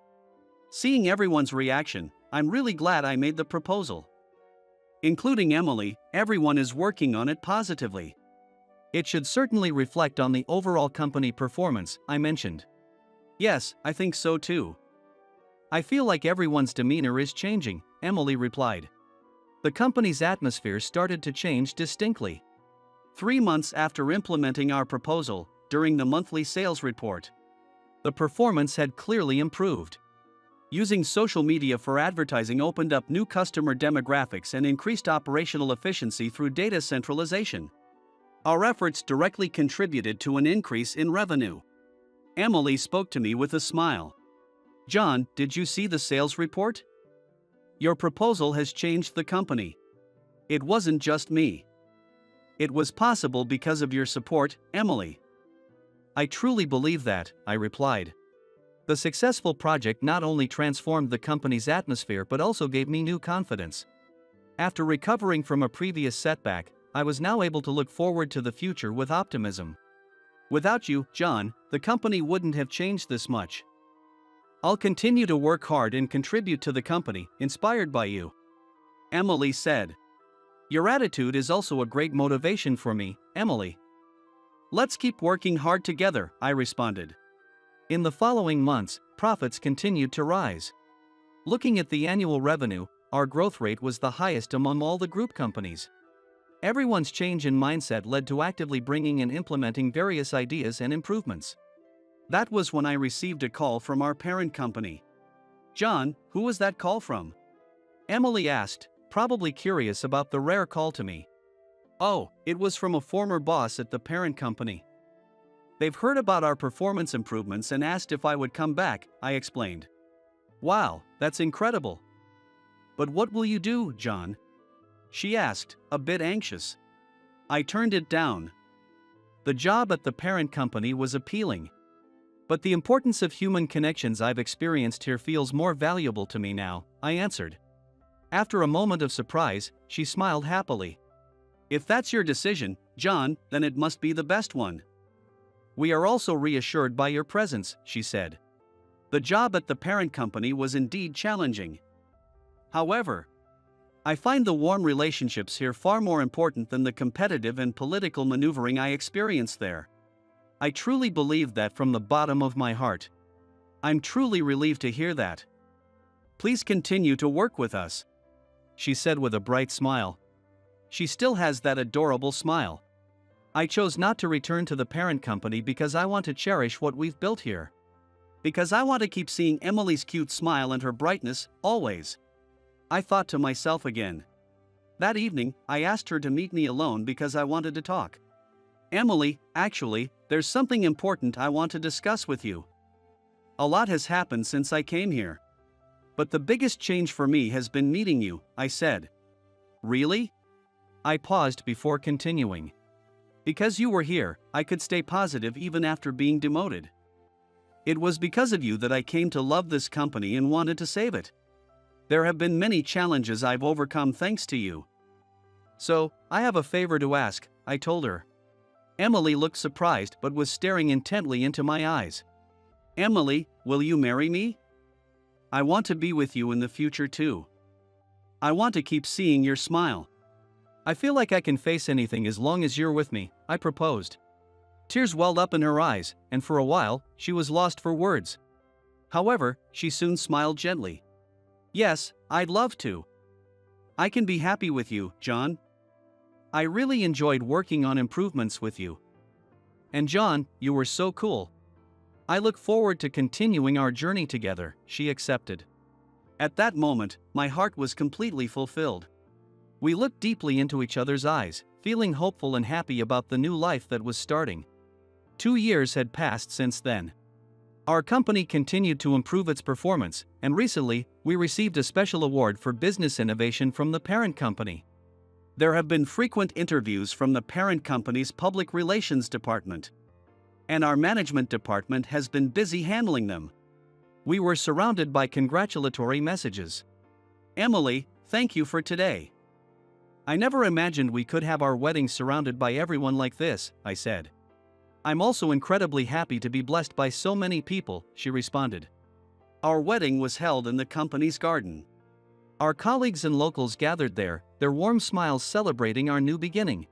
Seeing everyone's reaction, I'm really glad I made the proposal. Including Emily, everyone is working on it positively. It should certainly reflect on the overall company performance, I mentioned. Yes, I think so too. I feel like everyone's demeanor is changing, Emily replied. The company's atmosphere started to change distinctly. 3 months after implementing our proposal, during the monthly sales report, the performance had clearly improved. Using social media for advertising opened up new customer demographics and increased operational efficiency through data centralization. Our efforts directly contributed to an increase in revenue. Emily spoke to me with a smile. John, did you see the sales report? Your proposal has changed the company. It wasn't just me. It was possible because of your support, Emily. I truly believe that, I replied. The successful project not only transformed the company's atmosphere but also gave me new confidence. After recovering from a previous setback, I was now able to look forward to the future with optimism. Without you, John, the company wouldn't have changed this much. I'll continue to work hard and contribute to the company, inspired by you. Emily said. Your attitude is also a great motivation for me, Emily. Let's keep working hard together, I responded. In the following months, profits continued to rise. Looking at the annual revenue, our growth rate was the highest among all the group companies. Everyone's change in mindset led to actively bringing and implementing various ideas and improvements. That was when I received a call from our parent company. "John, who was that call from?" Emily asked, probably curious about the rare call to me. "Oh, it was from a former boss at the parent company. They've heard about our performance improvements and asked if I would come back," I explained. "Wow, that's incredible. But what will you do, John?" she asked, a bit anxious. I turned it down. The job at the parent company was appealing. But the importance of human connections I've experienced here feels more valuable to me now, I answered. After a moment of surprise, she smiled happily. "If that's your decision, John, then it must be the best one. We are also reassured by your presence," she said. The job at the parent company was indeed challenging. However, I find the warm relationships here far more important than the competitive and political maneuvering I experienced there. I truly believe that from the bottom of my heart. I'm truly relieved to hear that. "Please continue to work with us," she said with a bright smile. She still has that adorable smile. I chose not to return to the parent company because I want to cherish what we've built here. Because I want to keep seeing Emily's cute smile and her brightness, always. I thought to myself again. That evening, I asked her to meet me alone because I wanted to talk. "Emily, actually, there's something important I want to discuss with you. A lot has happened since I came here. But the biggest change for me has been meeting you," I said. "Really?" I paused before continuing. "Because you were here, I could stay positive even after being demoted. It was because of you that I came to love this company and wanted to save it. There have been many challenges I've overcome thanks to you. So, I have a favor to ask," I told her. Emily looked surprised but was staring intently into my eyes. "Emily, will you marry me? I want to be with you in the future too. I want to keep seeing your smile. I feel like I can face anything as long as you're with me," I proposed. Tears welled up in her eyes, and for a while, she was lost for words. However, she soon smiled gently. "Yes, I'd love to. I can be happy with you, John. I really enjoyed working on improvements with you. And John, you were so cool. I look forward to continuing our journey together," she accepted. At that moment, my heart was completely fulfilled. We looked deeply into each other's eyes, feeling hopeful and happy about the new life that was starting. 2 years had passed since then. Our company continued to improve its performance, and recently, we received a special award for business innovation from the parent company. There have been frequent interviews from the parent company's public relations department. And our management department has been busy handling them. We were surrounded by congratulatory messages. "Emily, thank you for today. I never imagined we could have our wedding surrounded by everyone like this," I said. "I'm also incredibly happy to be blessed by so many people," she responded. Our wedding was held in the company's garden. Our colleagues and locals gathered there, their warm smiles celebrating our new beginning.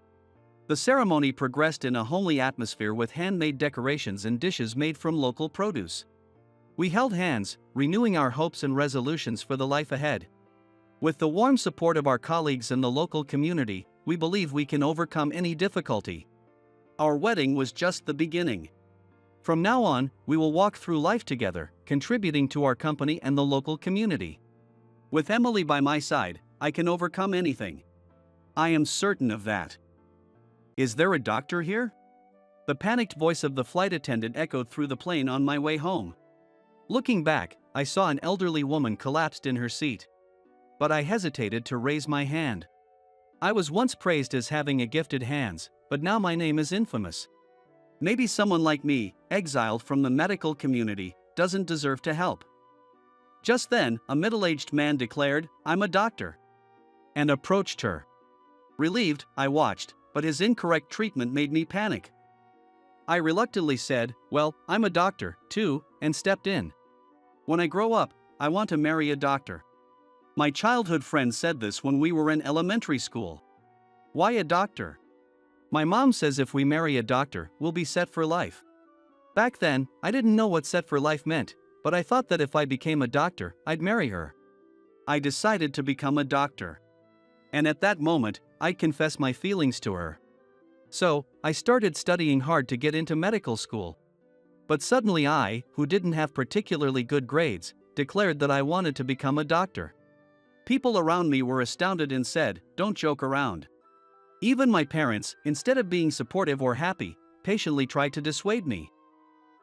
The ceremony progressed in a homely atmosphere with handmade decorations and dishes made from local produce. We held hands, renewing our hopes and resolutions for the life ahead. With the warm support of our colleagues and the local community, we believe we can overcome any difficulty. Our wedding was just the beginning. From now on, we will walk through life together, contributing to our company and the local community. With Emily by my side, I can overcome anything. I am certain of that." "Is there a doctor here?" The panicked voice of the flight attendant echoed through the plane on my way home. Looking back, I saw an elderly woman collapsed in her seat. But I hesitated to raise my hand. I was once praised as having a gifted hands, but now my name is infamous. Maybe someone like me, exiled from the medical community, doesn't deserve to help. Just then, a middle-aged man declared, "I'm a doctor," and approached her. Relieved, I watched, but his incorrect treatment made me panic. I reluctantly said, "Well, I'm a doctor, too," and stepped in. "When I grow up, I want to marry a doctor. My childhood friend said this when we were in elementary school." "Why a doctor?" "My mom says if we marry a doctor, we'll be set for life." Back then, I didn't know what set for life meant, but I thought that if I became a doctor, I'd marry her. I decided to become a doctor. And at that moment, I confessed my feelings to her. So, I started studying hard to get into medical school. But suddenly I, who didn't have particularly good grades, declared that I wanted to become a doctor. People around me were astounded and said, "Don't joke around." Even my parents, instead of being supportive or happy, patiently tried to dissuade me.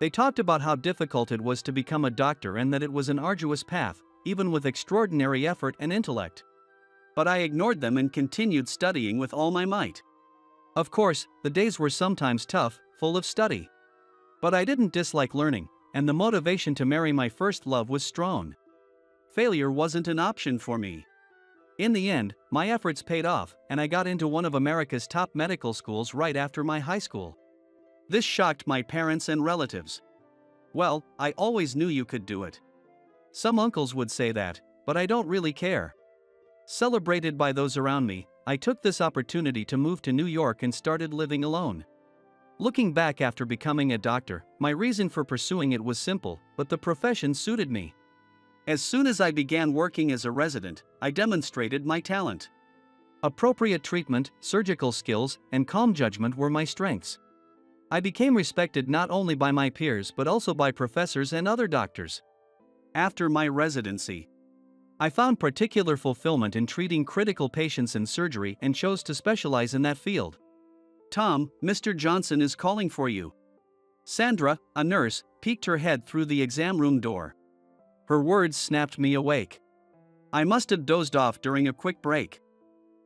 They talked about how difficult it was to become a doctor and that it was an arduous path, even with extraordinary effort and intellect. But I ignored them and continued studying with all my might. Of course, the days were sometimes tough, full of study. But I didn't dislike learning, and the motivation to marry my first love was strong. Failure wasn't an option for me. In the end, my efforts paid off, and I got into one of America's top medical schools right after my high school. This shocked my parents and relatives. "Well, I always knew you could do it." Some uncles would say that, but I don't really care. Celebrated by those around me, I took this opportunity to move to New York and started living alone. Looking back after becoming a doctor, my reason for pursuing it was simple, but the profession suited me. As soon as I began working as a resident, I demonstrated my talent. Appropriate treatment, surgical skills, and calm judgment were my strengths. I became respected not only by my peers but also by professors and other doctors. After my residency, I found particular fulfillment in treating critical patients in surgery and chose to specialize in that field. "Tom, Mr. Johnson is calling for you." Sandra, a nurse, peeked her head through the exam room door. Her words snapped me awake. I must have dozed off during a quick break.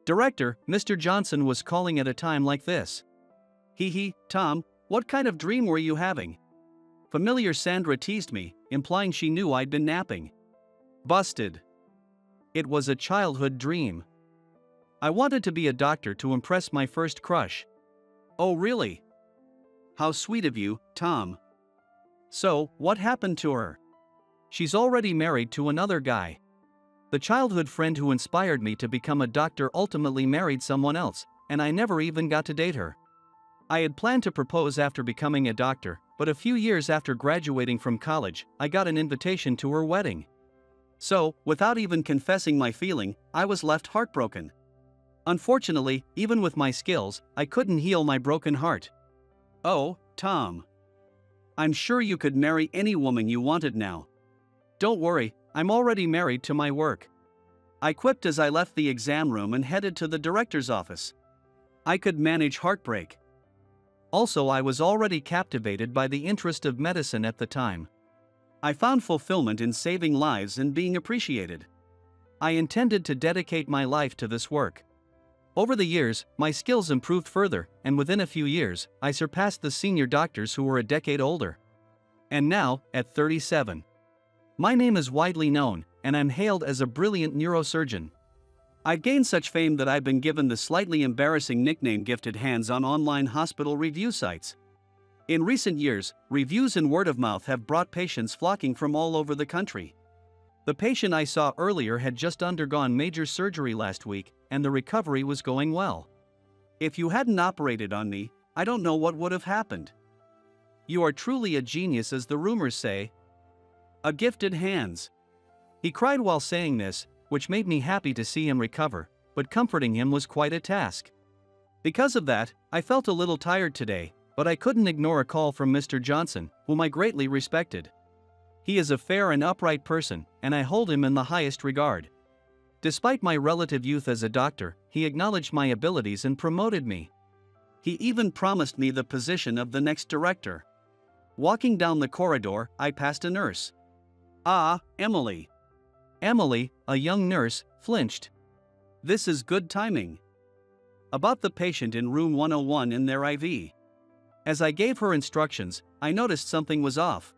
"Director, Mr. Johnson was calling at a time like this." Tom, what kind of dream were you having?" Familiar Sandra teased me, implying she knew I'd been napping. Busted. It was a childhood dream. I wanted to be a doctor to impress my first crush. "Oh really? How sweet of you, Tom." "So, what happened to her?" "She's already married to another guy." The childhood friend who inspired me to become a doctor ultimately married someone else, and I never even got to date her. I had planned to propose after becoming a doctor, but a few years after graduating from college, I got an invitation to her wedding. So, without even confessing my feeling, I was left heartbroken. Unfortunately, even with my skills, I couldn't heal my broken heart. "Oh, Tom. I'm sure you could marry any woman you wanted now." "Don't worry, I'm already married to my work," I quipped as I left the exam room and headed to the director's office. I could manage heartbreak. Also, I was already captivated by the interest of medicine at the time. I found fulfillment in saving lives and being appreciated. I intended to dedicate my life to this work. Over the years, my skills improved further, and within a few years, I surpassed the senior doctors who were a decade older. And now, at 37, my name is widely known, and I'm hailed as a brilliant neurosurgeon. I've gained such fame that I've been given the slightly embarrassing nickname "Gifted Hands" on online hospital review sites. In recent years, reviews and word of mouth have brought patients flocking from all over the country. The patient I saw earlier had just undergone major surgery last week, and the recovery was going well. "If you hadn't operated on me, I don't know what would have happened. You are truly a genius, as the rumors say. A gifted hands." He cried while saying this, which made me happy to see him recover, but comforting him was quite a task. Because of that, I felt a little tired today, but I couldn't ignore a call from Mr. Johnson, whom I greatly respected. He is a fair and upright person, and I hold him in the highest regard. Despite my relative youth as a doctor, he acknowledged my abilities and promoted me. He even promised me the position of the next director. Walking down the corridor, I passed a nurse. "Ah, Emily." Emily, a young nurse, flinched. This is good timing. About the patient in room 101 in their IV. As I gave her instructions, I noticed something was off.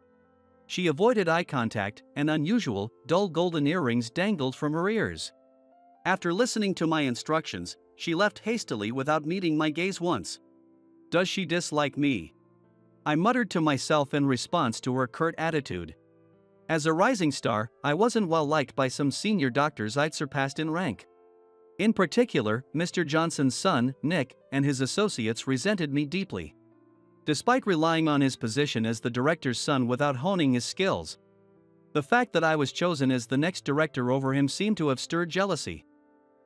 She avoided eye contact, and unusual, dull golden earrings dangled from her ears. After listening to my instructions, she left hastily without meeting my gaze once. Does she dislike me? I muttered to myself in response to her curt attitude. As a rising star, I wasn't well liked by some senior doctors I'd surpassed in rank. In particular, Mr. Johnson's son, Nick, and his associates resented me deeply. Despite relying on his position as the director's son without honing his skills. The fact that I was chosen as the next director over him seemed to have stirred jealousy.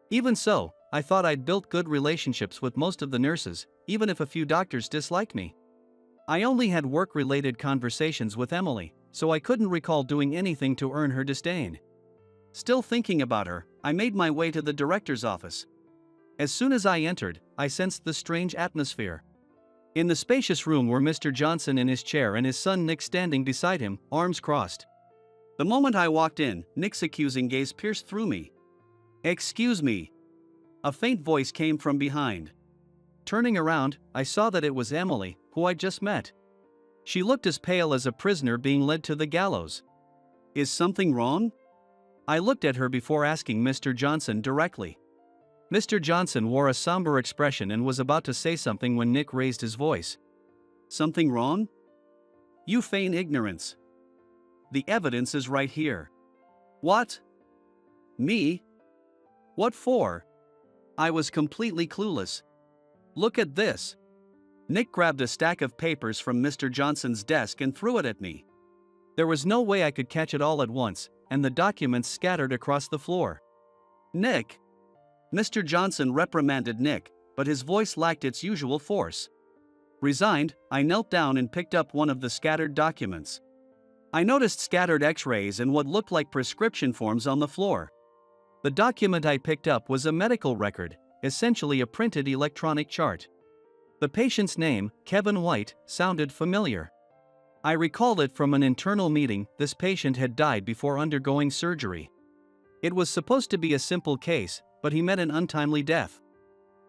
Even so, I thought I'd built good relationships with most of the nurses, even if a few doctors disliked me. I only had work-related conversations with Emily, so I couldn't recall doing anything to earn her disdain. Still thinking about her, I made my way to the director's office. As soon as I entered, I sensed the strange atmosphere. In the spacious room were Mr. Johnson in his chair and his son Nick standing beside him, arms crossed. The moment I walked in, Nick's accusing gaze pierced through me. "Excuse me." A faint voice came from behind. Turning around, I saw that it was Emily, who I'd just met. She looked as pale as a prisoner being led to the gallows. "Is something wrong?" I looked at her before asking Mr. Johnson directly. Mr. Johnson wore a somber expression and was about to say something when Nick raised his voice. "Something wrong? You feign ignorance. The evidence is right here." "What? Me? What for?" I was completely clueless. "Look at this." Nick grabbed a stack of papers from Mr. Johnson's desk and threw it at me. There was no way I could catch it all at once, and the documents scattered across the floor. "Nick!" Mr. Johnson reprimanded Nick, but his voice lacked its usual force. Resigned, I knelt down and picked up one of the scattered documents. I noticed scattered x-rays and what looked like prescription forms on the floor. The document I picked up was a medical record, essentially a printed electronic chart. The patient's name, Kevin White, sounded familiar. I recalled it from an internal meeting. This patient had died before undergoing surgery. It was supposed to be a simple case, but he met an untimely death.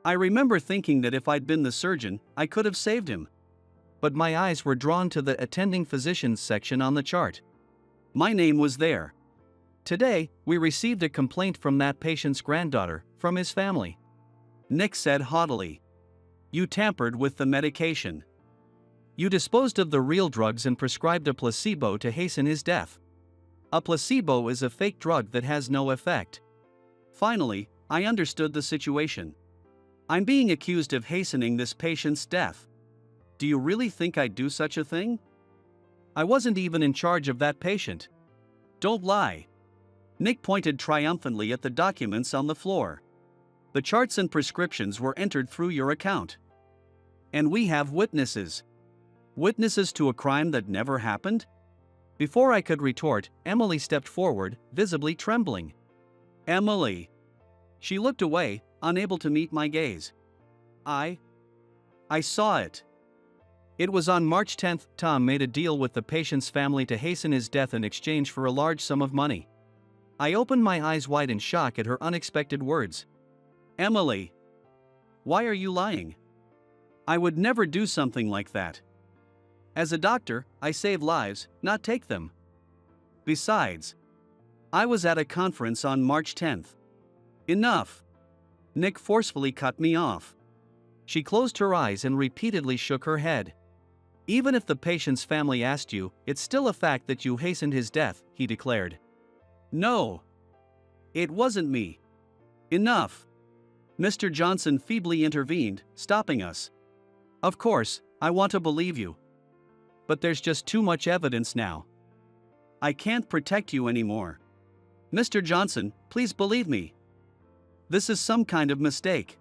I remember thinking that if I'd been the surgeon, I could have saved him. But my eyes were drawn to the attending physicians section on the chart. My name was there. "Today, we received a complaint from that patient's granddaughter, from his family," Nick said haughtily. "You tampered with the medication. You disposed of the real drugs and prescribed a placebo to hasten his death. A placebo is a fake drug that has no effect." Finally, I understood the situation. I'm being accused of hastening this patient's death. Do you really think I'd do such a thing? I wasn't even in charge of that patient. Don't lie. Nick pointed triumphantly at the documents on the floor. The charts and prescriptions were entered through your account. And we have witnesses. Witnesses to a crime that never happened? Before I could retort, Emily stepped forward, visibly trembling. "Emily." She looked away, unable to meet my gaze. I saw it. It was on March 10th. Tom made a deal with the patient's family to hasten his death in exchange for a large sum of money. I opened my eyes wide in shock at her unexpected words. "Emily, why are you lying? I would never do something like that. As a doctor, I save lives, not take them. Besides, I was at a conference on March 10th. Enough." Nick forcefully cut me off. She closed her eyes and repeatedly shook her head. "Even if the patient's family asked you, it's still a fact that you hastened his death," he declared. "No. It wasn't me." "Enough." Mr. Johnson feebly intervened, stopping us. "Of course, I want to believe you. But there's just too much evidence now. I can't protect you anymore. Mr. Johnson, please believe me. This is some kind of mistake.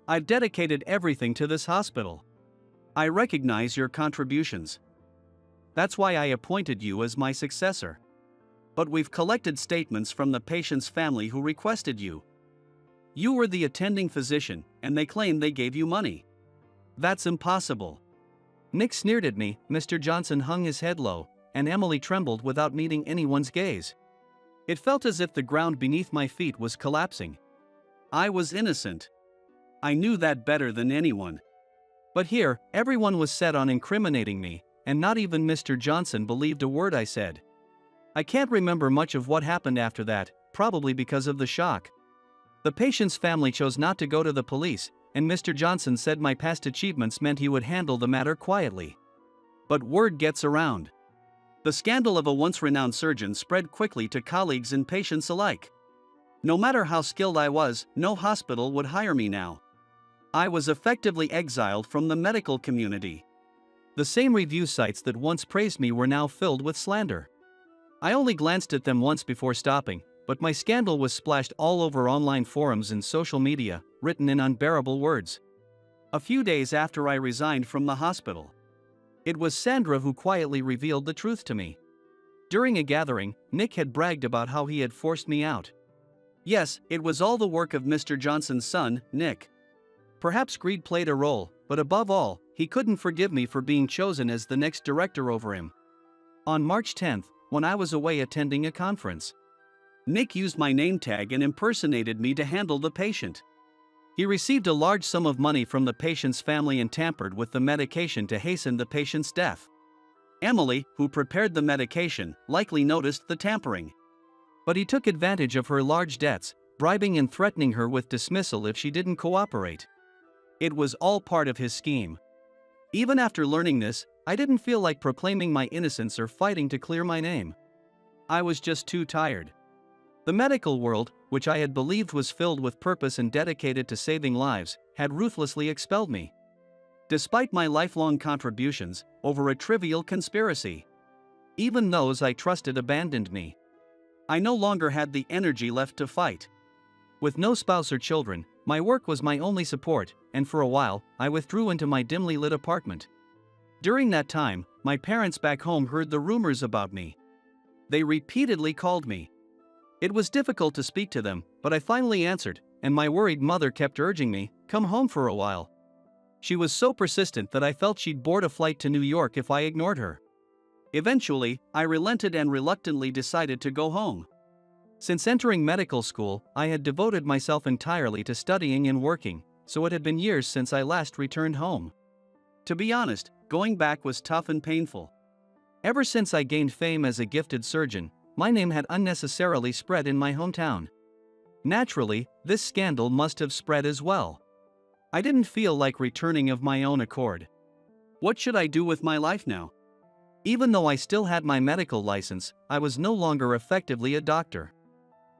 I've dedicated everything to this hospital. I recognize your contributions. That's why I appointed you as my successor. But we've collected statements from the patient's family who requested you. You were the attending physician, and they claim they gave you money. That's impossible." Nick sneered at me. Mr. Johnson hung his head low, and Emily trembled without meeting anyone's gaze. It felt as if the ground beneath my feet was collapsing. I was innocent. I knew that better than anyone. But here, everyone was set on incriminating me, and not even Mr. Johnson believed a word I said. I can't remember much of what happened after that, probably because of the shock. The patient's family chose not to go to the police, and Mr. Johnson said my past achievements meant he would handle the matter quietly. But word gets around. The scandal of a once renowned surgeon spread quickly to colleagues and patients alike. No matter how skilled I was, no hospital would hire me now. I was effectively exiled from the medical community. The same review sites that once praised me were now filled with slander. I only glanced at them once before stopping, but my scandal was splashed all over online forums and social media, written in unbearable words. A few days after I resigned from the hospital, it was Sandra who quietly revealed the truth to me. During a gathering, Nick had bragged about how he had forced me out. Yes, it was all the work of Mr. Johnson's son, Nick. Perhaps greed played a role, but above all, he couldn't forgive me for being chosen as the next director over him. On March 10th, when I was away attending a conference, Nick used my name tag and impersonated me to handle the patient. He received a large sum of money from the patient's family and tampered with the medication to hasten the patient's death. Emily, who prepared the medication, likely noticed the tampering. But he took advantage of her large debts, bribing and threatening her with dismissal if she didn't cooperate. It was all part of his scheme. Even after learning this, I didn't feel like proclaiming my innocence or fighting to clear my name. I was just too tired. The medical world, which I had believed was filled with purpose and dedicated to saving lives, had ruthlessly expelled me. Despite my lifelong contributions, over a trivial conspiracy. Even those I trusted abandoned me. I no longer had the energy left to fight. With no spouse or children, my work was my only support, and for a while, I withdrew into my dimly lit apartment. During that time, my parents back home heard the rumors about me. They repeatedly called me. It was difficult to speak to them, but I finally answered, and my worried mother kept urging me, "Come home for a while." She was so persistent that I felt she'd board a flight to New York if I ignored her. Eventually, I relented and reluctantly decided to go home. Since entering medical school, I had devoted myself entirely to studying and working, so it had been years since I last returned home. To be honest, going back was tough and painful. Ever since I gained fame as a gifted surgeon, my name had unnecessarily spread in my hometown. Naturally, this scandal must have spread as well. I didn't feel like returning of my own accord. What should I do with my life now? Even though I still had my medical license, I was no longer effectively a doctor.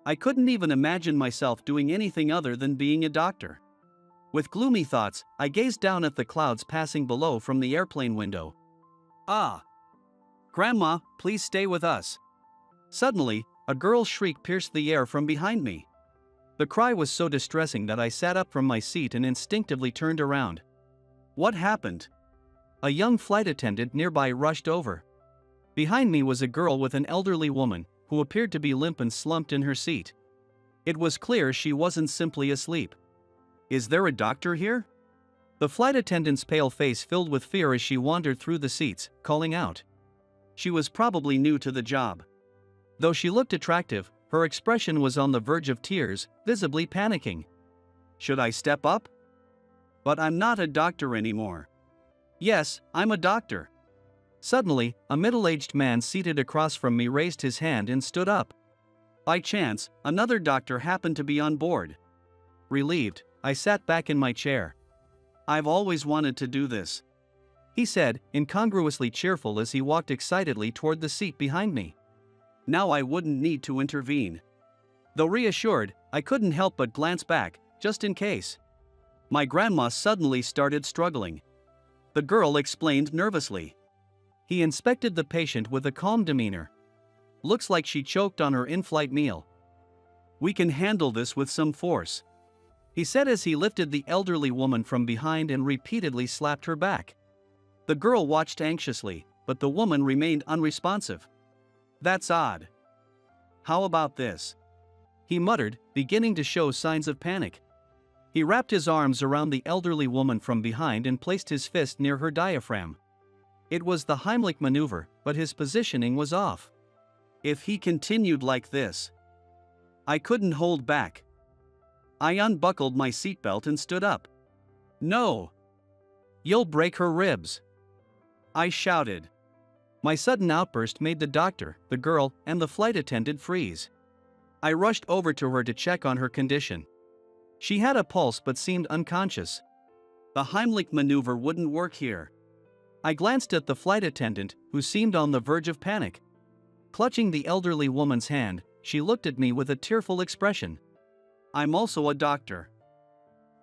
I couldn't even imagine myself doing anything other than being a doctor. With gloomy thoughts, I gazed down at the clouds passing below from the airplane window. Ah! Grandma, please stay with us. Suddenly, a girl's shriek pierced the air from behind me. The cry was so distressing that I sat up from my seat and instinctively turned around. What happened? A young flight attendant nearby rushed over. Behind me was a girl with an elderly woman, who appeared to be limp and slumped in her seat. It was clear she wasn't simply asleep. "Is there a doctor here?" The flight attendant's pale face filled with fear as she wandered through the seats, calling out. She was probably new to the job. Though she looked attractive, her expression was on the verge of tears, visibly panicking. Should I step up? But I'm not a doctor anymore. Yes, I'm a doctor. Suddenly, a middle-aged man seated across from me raised his hand and stood up. By chance, another doctor happened to be on board. Relieved, I sat back in my chair. I've always wanted to do this, he said, incongruously cheerful as he walked excitedly toward the seat behind me. Now I wouldn't need to intervene. Though reassured, I couldn't help but glance back, just in case. My grandma suddenly started struggling. The girl explained nervously. He inspected the patient with a calm demeanor. Looks like she choked on her in-flight meal. We can handle this with some force, he said as he lifted the elderly woman from behind and repeatedly slapped her back. The girl watched anxiously, but the woman remained unresponsive. That's odd. How about this? He muttered, beginning to show signs of panic. He wrapped his arms around the elderly woman from behind and placed his fist near her diaphragm. It was the Heimlich maneuver, but his positioning was off. If he continued like this, I couldn't hold back. I unbuckled my seatbelt and stood up. No! You'll break her ribs, I shouted. My sudden outburst made the doctor, the girl, and the flight attendant freeze. I rushed over to her to check on her condition. She had a pulse but seemed unconscious. The Heimlich maneuver wouldn't work here. I glanced at the flight attendant, who seemed on the verge of panic. Clutching the elderly woman's hand, she looked at me with a tearful expression. I'm also a doctor.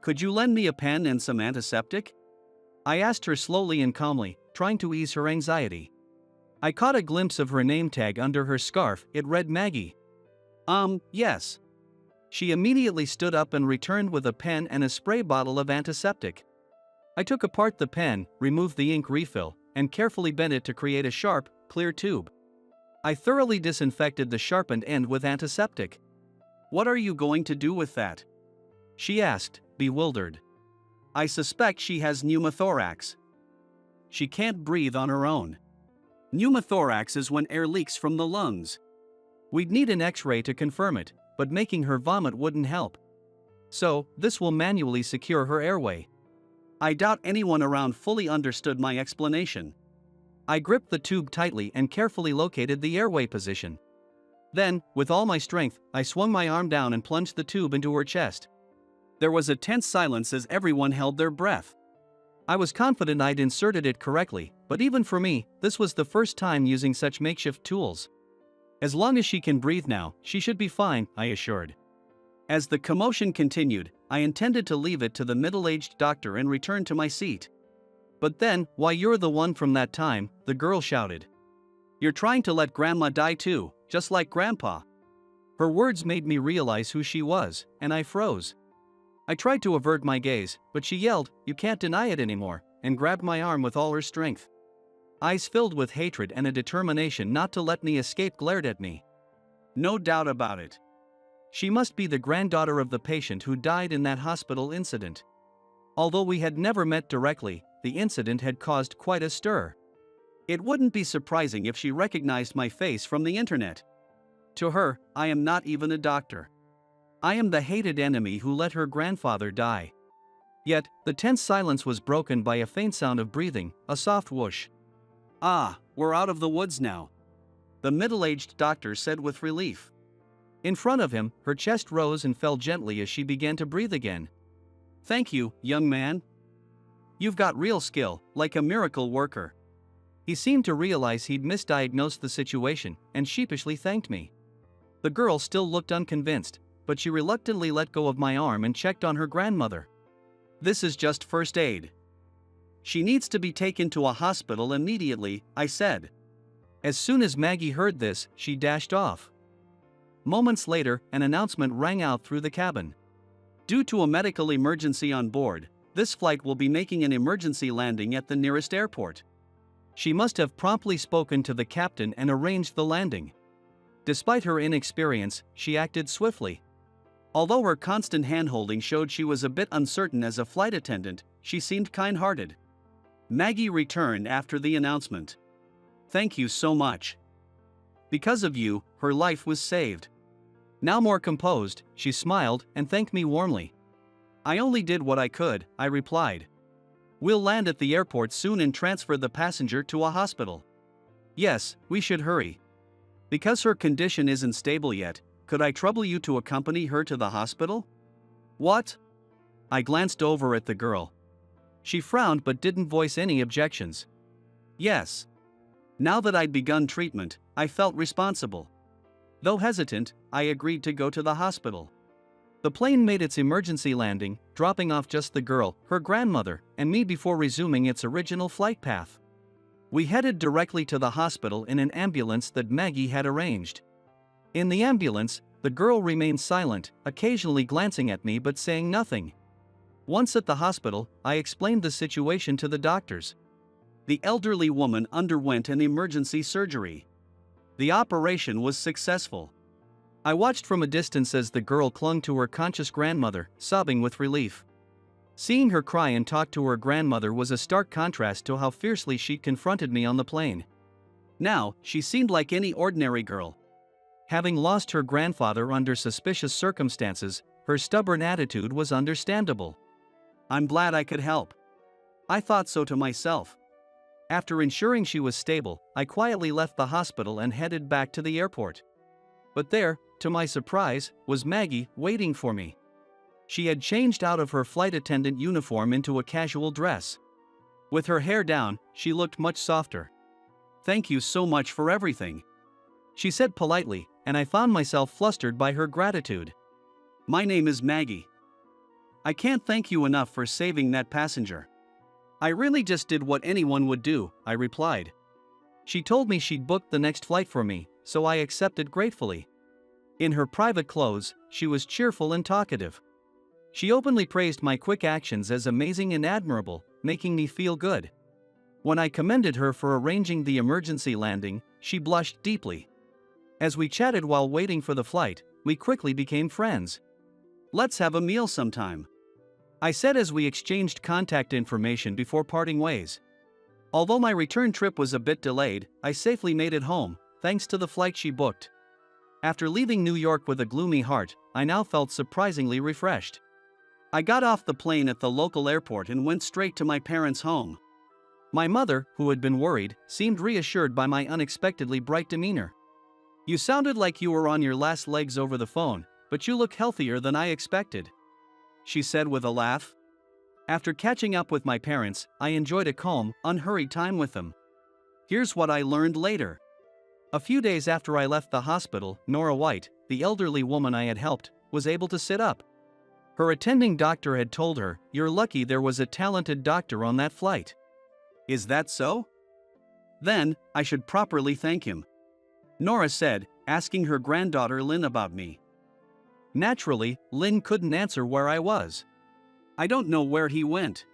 Could you lend me a pen and some antiseptic? I asked her slowly and calmly, trying to ease her anxiety. I caught a glimpse of her name tag under her scarf. It read Maggie. Yes. She immediately stood up and returned with a pen and a spray bottle of antiseptic. I took apart the pen, removed the ink refill, and carefully bent it to create a sharp, clear tube. I thoroughly disinfected the sharpened end with antiseptic. "What are you going to do with that?" she asked, bewildered. "I suspect she has pneumothorax. She can't breathe on her own." Pneumothorax is when air leaks from the lungs. We'd need an X-ray to confirm it, but making her vomit wouldn't help. So, this will manually secure her airway. I doubt anyone around fully understood my explanation. I gripped the tube tightly and carefully located the airway position. Then, with all my strength, I swung my arm down and plunged the tube into her chest. There was a tense silence as everyone held their breath. I was confident I'd inserted it correctly, but even for me, this was the first time using such makeshift tools. "As long as she can breathe now, she should be fine," I assured. As the commotion continued, I intended to leave it to the middle-aged doctor and return to my seat. But then, "Why, you're the one from that time," the girl shouted. "You're trying to let Grandma die too, just like Grandpa." Her words made me realize who she was, and I froze. I tried to avert my gaze, but she yelled, "You can't deny it anymore," and grabbed my arm with all her strength. Eyes filled with hatred and a determination not to let me escape glared at me. No doubt about it. She must be the granddaughter of the patient who died in that hospital incident. Although we had never met directly, the incident had caused quite a stir. It wouldn't be surprising if she recognized my face from the internet. To her, I am not even a doctor. I am the hated enemy who let her grandfather die. Yet, the tense silence was broken by a faint sound of breathing, a soft whoosh. "Ah, we're out of the woods now," the middle-aged doctor said with relief. In front of him, her chest rose and fell gently as she began to breathe again. "Thank you, young man. You've got real skill, like a miracle worker." He seemed to realize he'd misdiagnosed the situation, and sheepishly thanked me. The girl still looked unconvinced, but she reluctantly let go of my arm and checked on her grandmother. "This is just first aid. She needs to be taken to a hospital immediately," I said. As soon as Maggie heard this, she dashed off. Moments later, an announcement rang out through the cabin. "Due to a medical emergency on board, this flight will be making an emergency landing at the nearest airport." She must have promptly spoken to the captain and arranged the landing. Despite her inexperience, she acted swiftly. Although her constant hand-holding showed she was a bit uncertain as a flight attendant, she seemed kind-hearted. Maggie returned after the announcement. "Thank you so much. Because of you, her life was saved." Now more composed, she smiled and thanked me warmly. "I only did what I could," I replied. "We'll land at the airport soon and transfer the passenger to a hospital." "Yes, we should hurry. Because her condition isn't stable yet, could I trouble you to accompany her to the hospital?" "What?" I glanced over at the girl. She frowned but didn't voice any objections. "Yes." Now that I'd begun treatment, I felt responsible. Though hesitant, I agreed to go to the hospital. The plane made its emergency landing, dropping off just the girl, her grandmother, and me before resuming its original flight path. We headed directly to the hospital in an ambulance that Maggie had arranged. In the ambulance, the girl remained silent, occasionally glancing at me but saying nothing. Once at the hospital, I explained the situation to the doctors. The elderly woman underwent an emergency surgery. The operation was successful. I watched from a distance as the girl clung to her conscious grandmother, sobbing with relief. Seeing her cry and talk to her grandmother was a stark contrast to how fiercely she'd confronted me on the plane. Now, she seemed like any ordinary girl. Having lost her grandfather under suspicious circumstances, her stubborn attitude was understandable. "I'm glad I could help." I thought so to myself. After ensuring she was stable, I quietly left the hospital and headed back to the airport. But there, to my surprise, was Maggie waiting for me. She had changed out of her flight attendant uniform into a casual dress. With her hair down, she looked much softer. "Thank you so much for everything," she said politely, and I found myself flustered by her gratitude. "My name is Maggie. I can't thank you enough for saving that passenger." "I really just did what anyone would do," I replied. She told me she'd booked the next flight for me, so I accepted gratefully. In her private clothes, she was cheerful and talkative. She openly praised my quick actions as amazing and admirable, making me feel good. When I commended her for arranging the emergency landing, she blushed deeply. As we chatted while waiting for the flight, we quickly became friends. "Let's have a meal sometime," I said as we exchanged contact information before parting ways. Although my return trip was a bit delayed, I safely made it home, thanks to the flight she booked. After leaving New York with a gloomy heart, I now felt surprisingly refreshed. I got off the plane at the local airport and went straight to my parents' home. My mother, who had been worried, seemed reassured by my unexpectedly bright demeanor. "You sounded like you were on your last legs over the phone, but you look healthier than I expected," she said with a laugh. After catching up with my parents, I enjoyed a calm, unhurried time with them. Here's what I learned later. A few days after I left the hospital, Nora White, the elderly woman I had helped, was able to sit up. Her attending doctor had told her, "You're lucky there was a talented doctor on that flight." "Is that so? Then, I should properly thank him," Nora said, asking her granddaughter Lynn about me. Naturally, Lynn couldn't answer where I was. "I don't know where he went.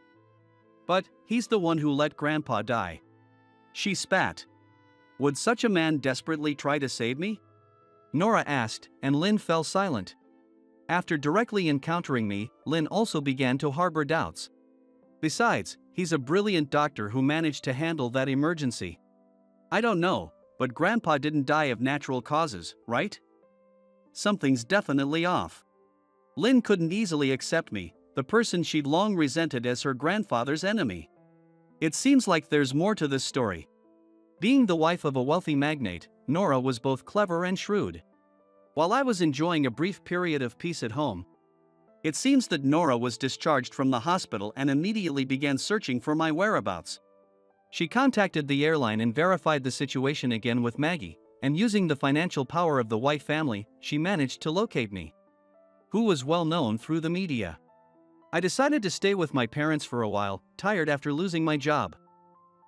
But, he's the one who let Grandpa die," she spat. "Would such a man desperately try to save me?" Nora asked, and Lynn fell silent. After directly encountering me, Lynn also began to harbor doubts. "Besides, he's a brilliant doctor who managed to handle that emergency." "I don't know, but Grandpa didn't die of natural causes, right? Something's definitely off." Lynn couldn't easily accept me, the person she'd long resented as her grandfather's enemy. It seems like there's more to this story. Being the wife of a wealthy magnate, Nora was both clever and shrewd. While I was enjoying a brief period of peace at home, it seems that Nora was discharged from the hospital and immediately began searching for my whereabouts. She contacted the airline and verified the situation again with Maggie, and using the financial power of the White family, she managed to locate me, who was well known through the media. I decided to stay with my parents for a while, tired after losing my job.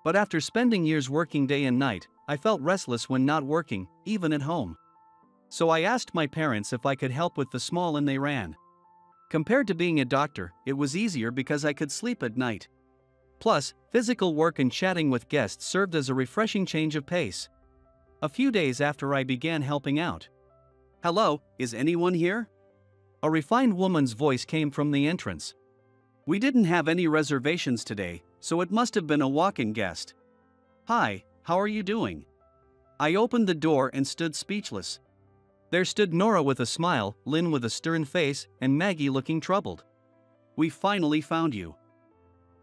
But after spending years working day and night, I felt restless when not working, even at home. So I asked my parents if I could help with the small and they ran. Compared to being a doctor, it was easier because I could sleep at night. Plus, physical work and chatting with guests served as a refreshing change of pace. A few days after I began helping out. "Hello, is anyone here?" A refined woman's voice came from the entrance. "We didn't have any reservations today, so it must have been a walk-in guest." "Hi, how are you doing?" I opened the door and stood speechless. There stood Nora with a smile, Lynn with a stern face, and Maggie looking troubled. "We finally found you.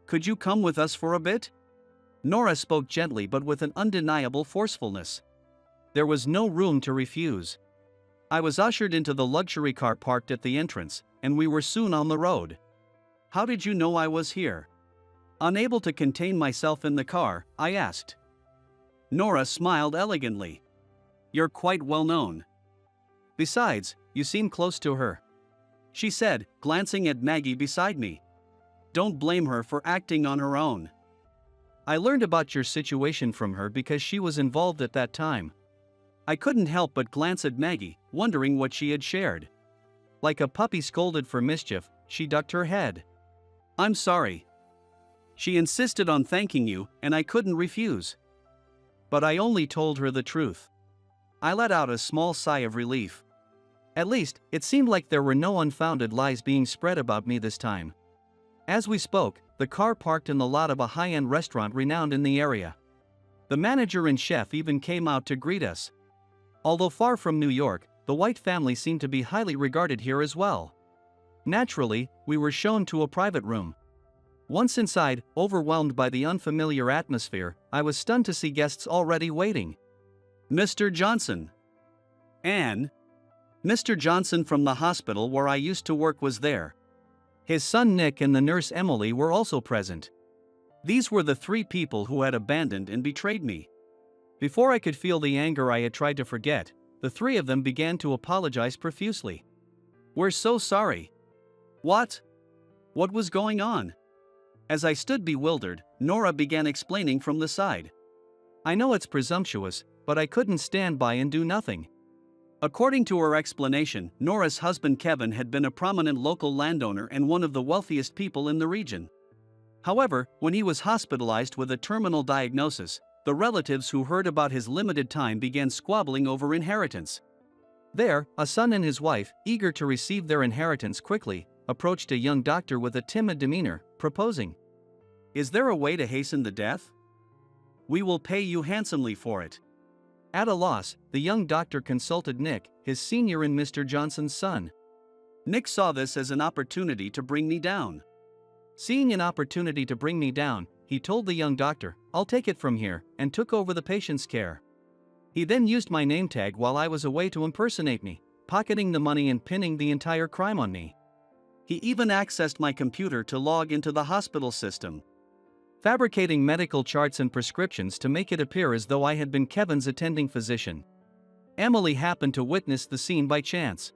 Could you come with us for a bit?" Nora spoke gently but with an undeniable forcefulness. There was no room to refuse. I was ushered into the luxury car parked at the entrance, and we were soon on the road. "How did you know I was here?" Unable to contain myself in the car, I asked. Nora smiled elegantly. "You're quite well known. Besides, you seem close to her," she said, glancing at Maggie beside me. "Don't blame her for acting on her own. I learned about your situation from her because she was involved at that time." I couldn't help but glance at Maggie, wondering what she had shared. Like a puppy scolded for mischief, she ducked her head. "I'm sorry." She insisted on thanking you, and I couldn't refuse. But I only told her the truth. I let out a small sigh of relief. At least, it seemed like there were no unfounded lies being spread about me this time. As we spoke, the car parked in the lot of a high-end restaurant renowned in the area. The manager and chef even came out to greet us. Although far from New York, the White family seemed to be highly regarded here as well. Naturally, we were shown to a private room. Once inside, overwhelmed by the unfamiliar atmosphere, I was stunned to see guests already waiting. "Mr. Johnson." "Anne." Mr. Johnson from the hospital where I used to work was there. His son Nick and the nurse Emily were also present. These were the three people who had abandoned and betrayed me. Before I could feel the anger I had tried to forget, the three of them began to apologize profusely. "We're so sorry." "What? What was going on?" As I stood bewildered, Nora began explaining from the side. I know it's presumptuous, but I couldn't stand by and do nothing. According to her explanation, Nora's husband Kevin had been a prominent local landowner and one of the wealthiest people in the region. However, when he was hospitalized with a terminal diagnosis, the relatives who heard about his limited time began squabbling over inheritance. There, a son and his wife, eager to receive their inheritance quickly, approached a young doctor with a timid demeanor, proposing, "Is there a way to hasten the death? We will pay you handsomely for it." At a loss, the young doctor consulted Nick, his senior and Mr. Johnson's son. Nick saw this as an opportunity to bring me down. Seeing an opportunity to bring me down, he told the young doctor, "I'll take it from here," and took over the patient's care. He then used my name tag while I was away to impersonate me, pocketing the money and pinning the entire crime on me. He even accessed my computer to log into the hospital system, fabricating medical charts and prescriptions to make it appear as though I had been Kevin's attending physician. Emily happened to witness the scene by chance.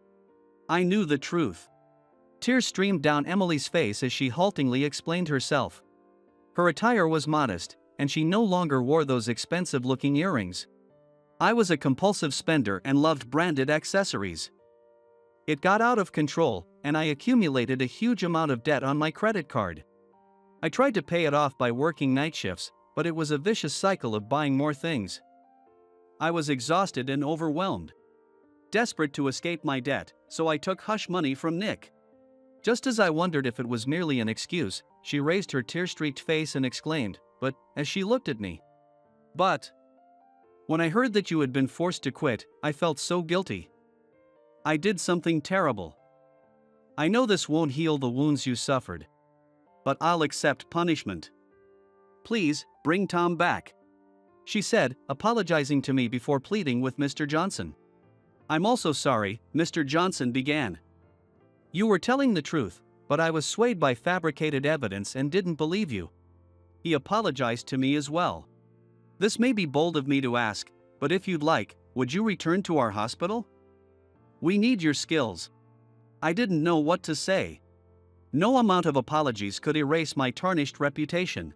I knew the truth. Tears streamed down Emily's face as she haltingly explained herself. Her attire was modest, and she no longer wore those expensive-looking earrings. I was a compulsive spender and loved branded accessories. It got out of control, and I accumulated a huge amount of debt on my credit card. I tried to pay it off by working night shifts, but it was a vicious cycle of buying more things. I was exhausted and overwhelmed. Desperate to escape my debt, so I took hush money from Nick. Just as I wondered if it was merely an excuse, she raised her tear-streaked face and exclaimed, "But," as she looked at me. "But." When I heard that you had been forced to quit, I felt so guilty. I did something terrible. I know this won't heal the wounds you suffered, but I'll accept punishment. Please, bring Tom back," she said, apologizing to me before pleading with Mr. Johnson. "I'm also sorry," Mr. Johnson began. "You were telling the truth, but I was swayed by fabricated evidence and didn't believe you." He apologized to me as well. "This may be bold of me to ask, but if you'd like, would you return to our hospital? We need your skills." I didn't know what to say. No amount of apologies could erase my tarnished reputation.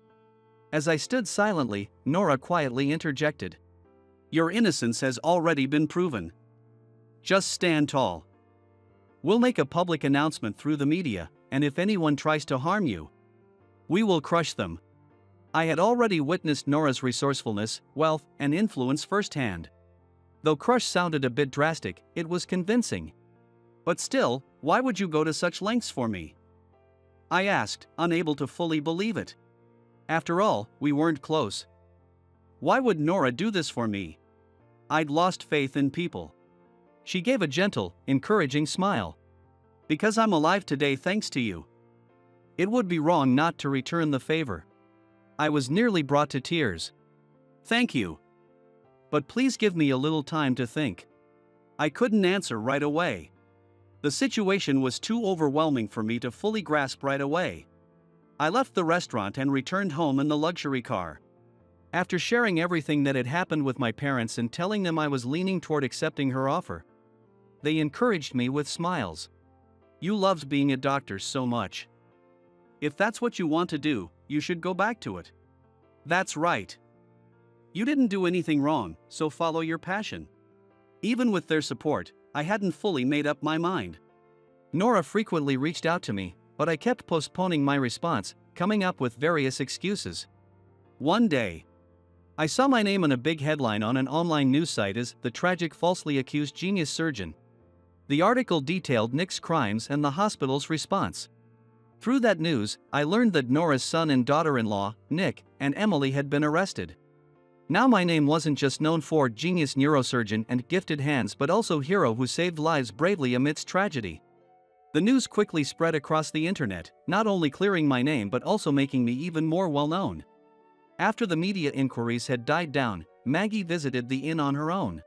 As I stood silently, Nora quietly interjected, "Your innocence has already been proven. Just stand tall. We'll make a public announcement through the media, and if anyone tries to harm you, we will crush them." I had already witnessed Nora's resourcefulness, wealth, and influence firsthand. Though crush sounded a bit drastic, it was convincing. "But still, why would you go to such lengths for me?" I asked, unable to fully believe it. After all, we weren't close. Why would Nora do this for me? I'd lost faith in people. She gave a gentle, encouraging smile. "Because I'm alive today thanks to you. It would be wrong not to return the favor." I was nearly brought to tears. "Thank you. But please give me a little time to think." I couldn't answer right away. The situation was too overwhelming for me to fully grasp right away. I left the restaurant and returned home in the luxury car. After sharing everything that had happened with my parents and telling them I was leaning toward accepting her offer, they encouraged me with smiles. "You loved being a doctor so much. If that's what you want to do, you should go back to it. That's right. You didn't do anything wrong, so follow your passion." Even with their support, I hadn't fully made up my mind. Nora frequently reached out to me, but I kept postponing my response, coming up with various excuses. One day, I saw my name on a big headline on an online news site as "The Tragic Falsely Accused Genius Surgeon." The article detailed Nick's crimes and the hospital's response. Through that news, I learned that Nora's son and daughter-in-law, Nick, and Emily had been arrested. Now my name wasn't just known for genius neurosurgeon and gifted hands but also hero who saved lives bravely amidst tragedy. The news quickly spread across the internet, not only clearing my name but also making me even more well-known. After the media inquiries had died down, Maggie visited the inn on her own.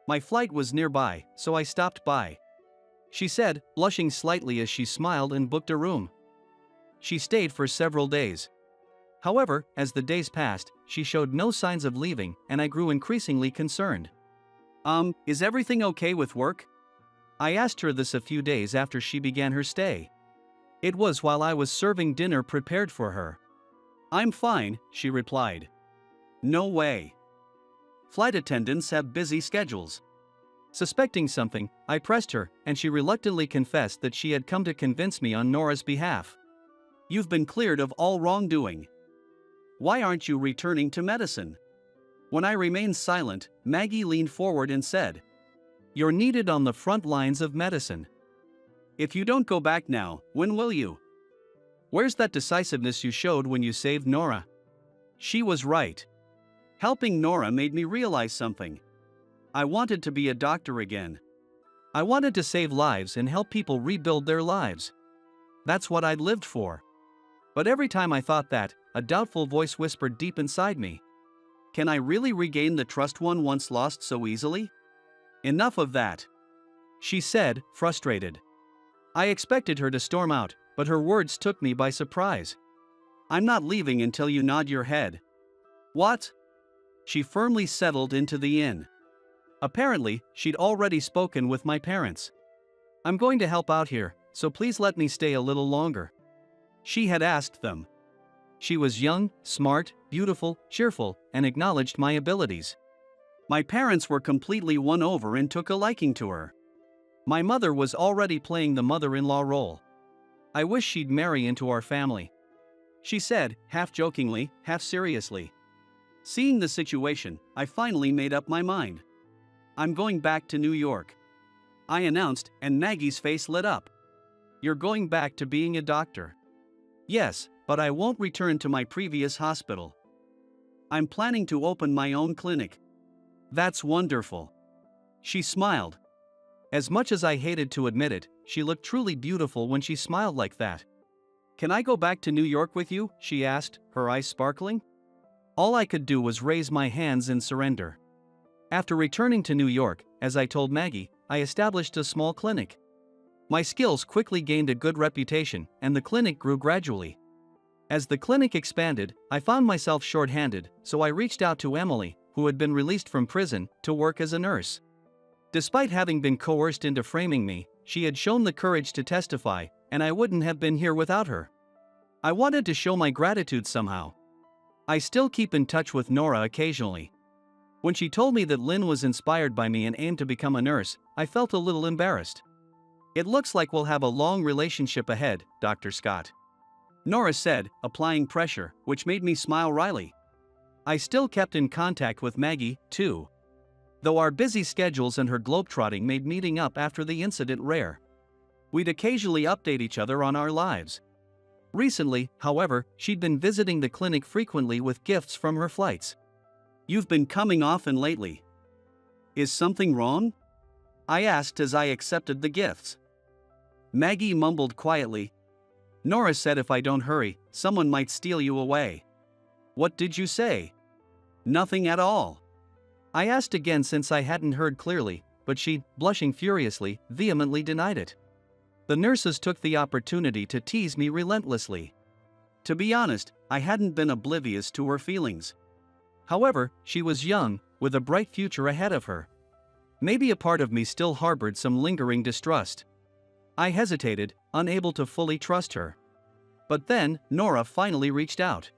My flight was nearby, so I stopped by. She said, blushing slightly as she smiled and booked a room. She stayed for several days. However, as the days passed, she showed no signs of leaving, and I grew increasingly concerned. Is everything okay with work?" I asked her this a few days after she began her stay. It was while I was serving dinner prepared for her. "I'm fine," she replied. "No way. Flight attendants have busy schedules. Suspecting something, I pressed her, and she reluctantly confessed that she had come to convince me on Nora's behalf. You've been cleared of all wrongdoing. Why aren't you returning to medicine? When I remained silent, Maggie leaned forward and said, You're needed on the front lines of medicine. If you don't go back now, when will you? Where's that decisiveness you showed when you saved Nora? She was right. Helping Nora made me realize something. I wanted to be a doctor again. I wanted to save lives and help people rebuild their lives. That's what I'd lived for. But every time I thought that, a doubtful voice whispered deep inside me. Can I really regain the trust one once lost so easily? Enough of that, she said, frustrated. I expected her to storm out, but her words took me by surprise. I'm not leaving until you nod your head. What? She firmly settled into the inn. Apparently, she'd already spoken with my parents. I'm going to help out here, so please let me stay a little longer. She had asked them. She was young, smart, beautiful, cheerful, and acknowledged my abilities. My parents were completely won over and took a liking to her. My mother was already playing the mother-in-law role. I wish she'd marry into our family, she said, half jokingly, half seriously. Seeing the situation, I finally made up my mind. I'm going back to New York, I announced, and Maggie's face lit up. You're going back to being a doctor? Yes, but I won't return to my previous hospital. I'm planning to open my own clinic. That's wonderful. She smiled. As much as I hated to admit it, she looked truly beautiful when she smiled like that. Can I go back to New York with you? She asked, her eyes sparkling. All I could do was raise my hands in surrender. After returning to New York, as I told Maggie, I established a small clinic. My skills quickly gained a good reputation, and the clinic grew gradually. As the clinic expanded, I found myself short-handed, so I reached out to Emily, who had been released from prison, to work as a nurse. Despite having been coerced into framing me, she had shown the courage to testify, and I wouldn't have been here without her. I wanted to show my gratitude somehow. I still keep in touch with Nora occasionally. When she told me that Lynn was inspired by me and aimed to become a nurse, I felt a little embarrassed. It looks like we'll have a long relationship ahead, Dr. Scott, Nora said, applying pressure, which made me smile wryly. I still kept in contact with Maggie, too. Though our busy schedules and her globetrotting made meeting up after the incident rare. We'd occasionally update each other on our lives. Recently, however, she'd been visiting the clinic frequently with gifts from her flights. You've been coming often lately. Is something wrong? I asked as I accepted the gifts. Maggie mumbled quietly. Nora said if I don't hurry, someone might steal you away. What did you say? Nothing at all. I asked again since I hadn't heard clearly, but she, blushing furiously, vehemently denied it. The nurses took the opportunity to tease me relentlessly. To be honest, I hadn't been oblivious to her feelings. However, she was young, with a bright future ahead of her. Maybe a part of me still harbored some lingering distrust. I hesitated, unable to fully trust her. But then, Nora finally reached out.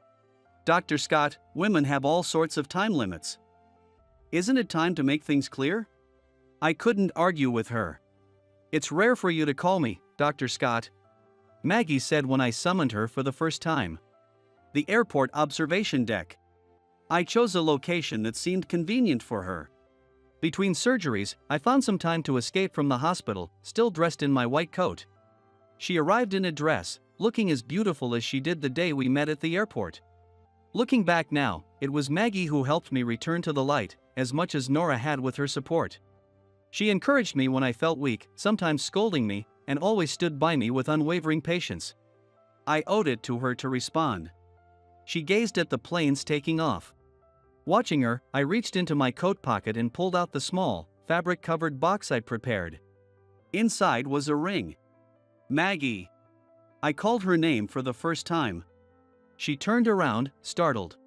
Dr. Scott, women have all sorts of time limits. Isn't it time to make things clear? I couldn't argue with her. It's rare for you to call me, Dr. Scott, Maggie said when I summoned her for the first time. The airport observation deck. I chose a location that seemed convenient for her. Between surgeries, I found some time to escape from the hospital, still dressed in my white coat. She arrived in a dress, looking as beautiful as she did the day we met at the airport. Looking back now, it was Maggie who helped me return to the light, as much as Nora had with her support. She encouraged me when I felt weak, sometimes scolding me, and always stood by me with unwavering patience. I owed it to her to respond. She gazed at the planes taking off. Watching her, I reached into my coat pocket and pulled out the small, fabric-covered box I'd prepared. Inside was a ring. Maggie. I called her name for the first time. She turned around, startled.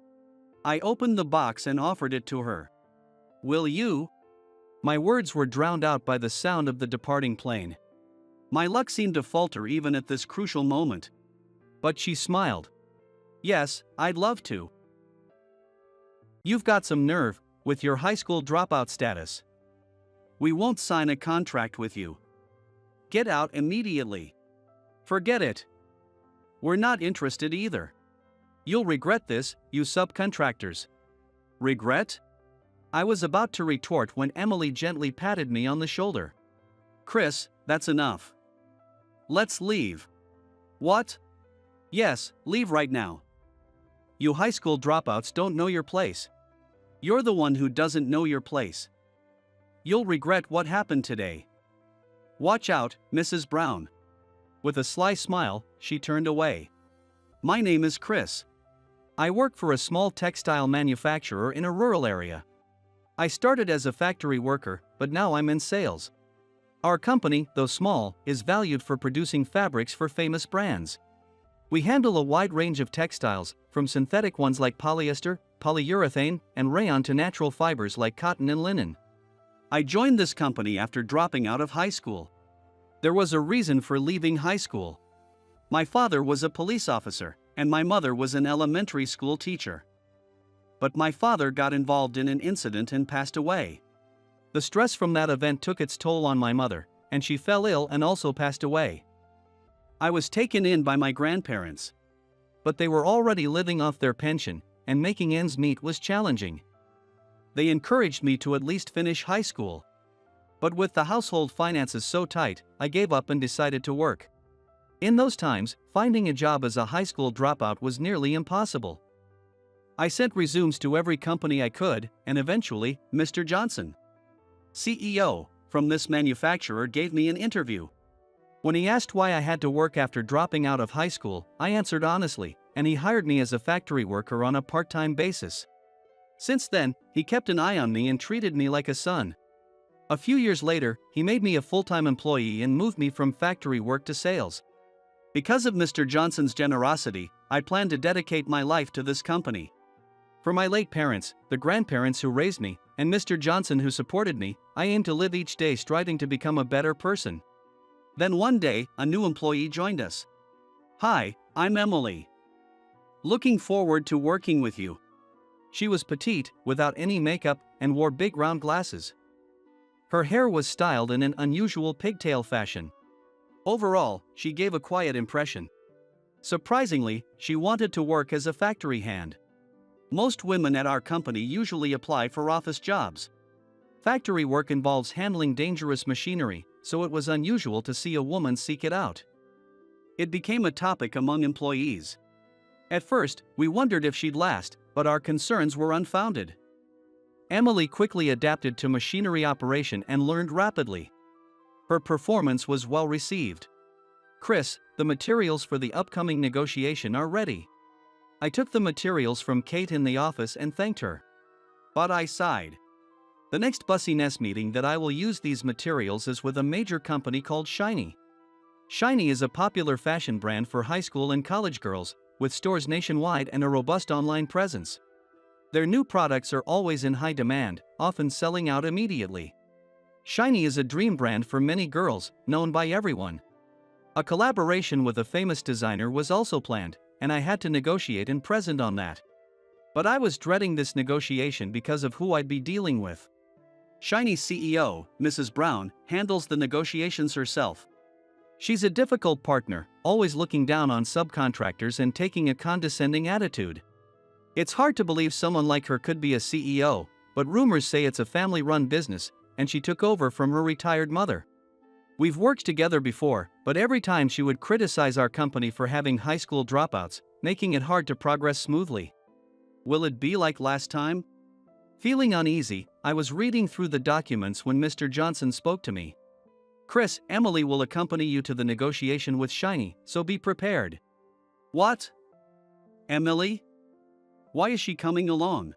I opened the box and offered it to her. Will you? My words were drowned out by the sound of the departing plane. My luck seemed to falter even at this crucial moment. But she smiled. Yes, I'd love to. You've got some nerve, with your high school dropout status. We won't sign a contract with you. Get out immediately. Forget it. We're not interested either. You'll regret this, you subcontractors. Regret? I was about to retort when Emily gently patted me on the shoulder. Chris, that's enough. Let's leave. What? Yes, leave right now. You high school dropouts don't know your place. You're the one who doesn't know your place. You'll regret what happened today. Watch out, Mrs. Brown. With a sly smile, she turned away. My name is Chris. I work for a small textile manufacturer in a rural area. I started as a factory worker, but now I'm in sales. Our company, though small, is valued for producing fabrics for famous brands. We handle a wide range of textiles, from synthetic ones like polyester, polyurethane, and rayon to natural fibers like cotton and linen. I joined this company after dropping out of high school. There was a reason for leaving high school. My father was a police officer, and my mother was an elementary school teacher. But my father got involved in an incident and passed away. The stress from that event took its toll on my mother, and she fell ill and also passed away. I was taken in by my grandparents. But they were already living off their pension, and making ends meet was challenging. They encouraged me to at least finish high school. But with the household finances so tight, I gave up and decided to work. In those times, finding a job as a high school dropout was nearly impossible. I sent resumes to every company I could, and eventually, Mr. Johnson, CEO, from this manufacturer gave me an interview. When he asked why I had to work after dropping out of high school, I answered honestly, and he hired me as a factory worker on a part-time basis. Since then, he kept an eye on me and treated me like a son. A few years later, he made me a full-time employee and moved me from factory work to sales. Because of Mr. Johnson's generosity, I plan to dedicate my life to this company. For my late parents, the grandparents who raised me, and Mr. Johnson who supported me, I aim to live each day striving to become a better person. Then one day, a new employee joined us. Hi, I'm Emily. Looking forward to working with you. She was petite, without any makeup, and wore big round glasses. Her hair was styled in an unusual pigtail fashion. Overall, she gave a quiet impression. Surprisingly, she wanted to work as a factory hand. Most women at our company usually apply for office jobs. Factory work involves handling dangerous machinery, so it was unusual to see a woman seek it out. It became a topic among employees. At first, we wondered if she'd last, but our concerns were unfounded. Emily quickly adapted to machinery operation and learned rapidly. Her performance was well received. Chris, the materials for the upcoming negotiation are ready. I took the materials from Kate in the office and thanked her. But I sighed. The next busyness meeting that I will use these materials is with a major company called Shiny. Shiny is a popular fashion brand for high school and college girls, with stores nationwide and a robust online presence. Their new products are always in high demand, often selling out immediately. Shiny is a dream brand for many girls, known by everyone. A collaboration with a famous designer was also planned, and I had to negotiate and present on that. But I was dreading this negotiation because of who I'd be dealing with. Shiny's CEO, Mrs. Brown, handles the negotiations herself. She's a difficult partner, always looking down on subcontractors and taking a condescending attitude. It's hard to believe someone like her could be a CEO, but rumors say it's a family-run business, and she took over from her retired mother. We've worked together before, but every time she would criticize our company for having high school dropouts, making it hard to progress smoothly. Will it be like last time? Feeling uneasy, I was reading through the documents when Mr. Johnson spoke to me. Chris, Emily will accompany you to the negotiation with Shiny, so be prepared. What? Emily? Why is she coming along?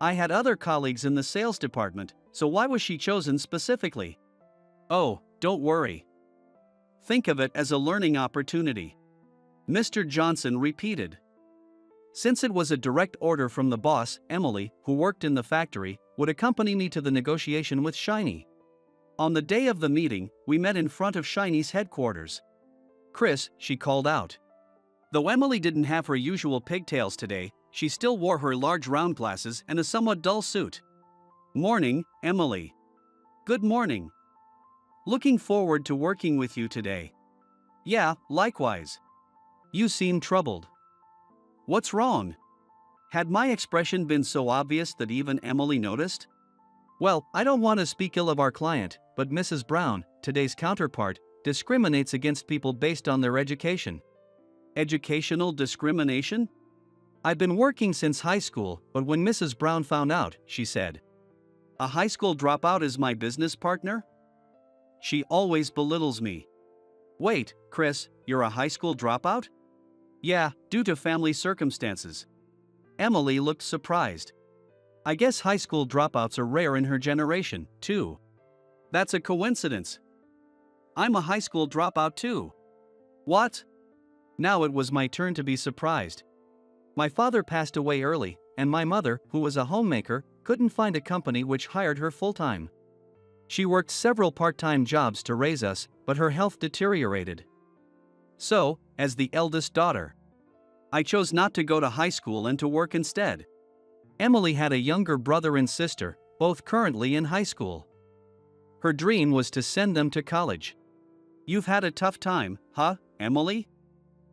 I had other colleagues in the sales department, so why was she chosen specifically? Oh, don't worry. Think of it as a learning opportunity. Mr. Johnson repeated. Since it was a direct order from the boss, Emily, who worked in the factory, would accompany me to the negotiation with Shiny. On the day of the meeting, we met in front of Shiny's headquarters. Chris, she called out. Though Emily didn't have her usual pigtails today, she still wore her large round glasses and a somewhat dull suit. Morning, Emily. Good morning. Looking forward to working with you today. Yeah, likewise. You seem troubled. What's wrong? Had my expression been so obvious that even Emily noticed? Well, I don't want to speak ill of our client, but Mrs. Brown, today's counterpart, discriminates against people based on their education. Educational discrimination? I've been working since high school, but when Mrs. Brown found out, she said, "A high school dropout is my business partner?" She always belittles me. Wait, Chris, you're a high school dropout? Yeah, due to family circumstances. Emily looked surprised. I guess high school dropouts are rare in her generation, too. That's a coincidence. I'm a high school dropout too. What? Now it was my turn to be surprised. My father passed away early, and my mother, who was a homemaker, couldn't find a company which hired her full-time. She worked several part-time jobs to raise us, but her health deteriorated. So, as the eldest daughter, I chose not to go to high school and to work instead. Emily had a younger brother and sister, both currently in high school. Her dream was to send them to college. You've had a tough time, huh, Emily?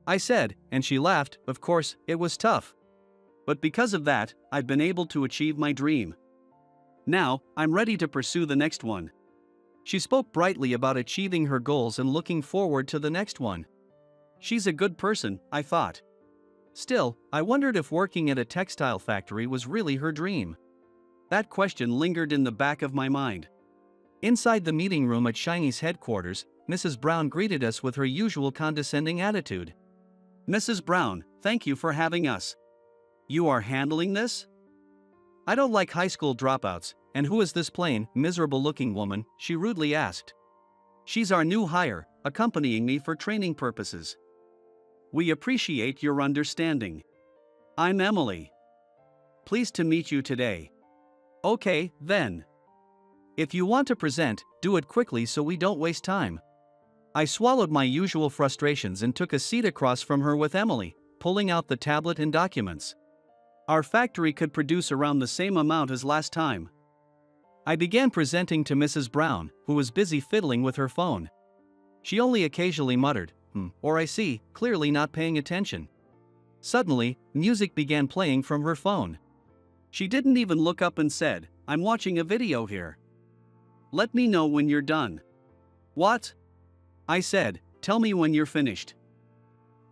I said, and she laughed. Of course, it was tough. But because of that, I've been able to achieve my dream. Now, I'm ready to pursue the next one. She spoke brightly about achieving her goals and looking forward to the next one. She's a good person, I thought. Still, I wondered if working at a textile factory was really her dream. That question lingered in the back of my mind. Inside the meeting room at Shiny's headquarters, Mrs. Brown greeted us with her usual condescending attitude. Mrs. Brown, thank you for having us. You are handling this? I don't like high school dropouts, and who is this plain, miserable-looking woman? She rudely asked. She's our new hire, accompanying me for training purposes. We appreciate your understanding. I'm Emily. Pleased to meet you today. Okay, then. If you want to present, do it quickly so we don't waste time. I swallowed my usual frustrations and took a seat across from her with Emily, pulling out the tablet and documents. Our factory could produce around the same amount as last time. I began presenting to Mrs. Brown, who was busy fiddling with her phone. She only occasionally muttered, or I see, clearly not paying attention. Suddenly, music began playing from her phone. She didn't even look up and said, "I'm watching a video here. Let me know when you're done." What? I said, "Tell me when you're finished."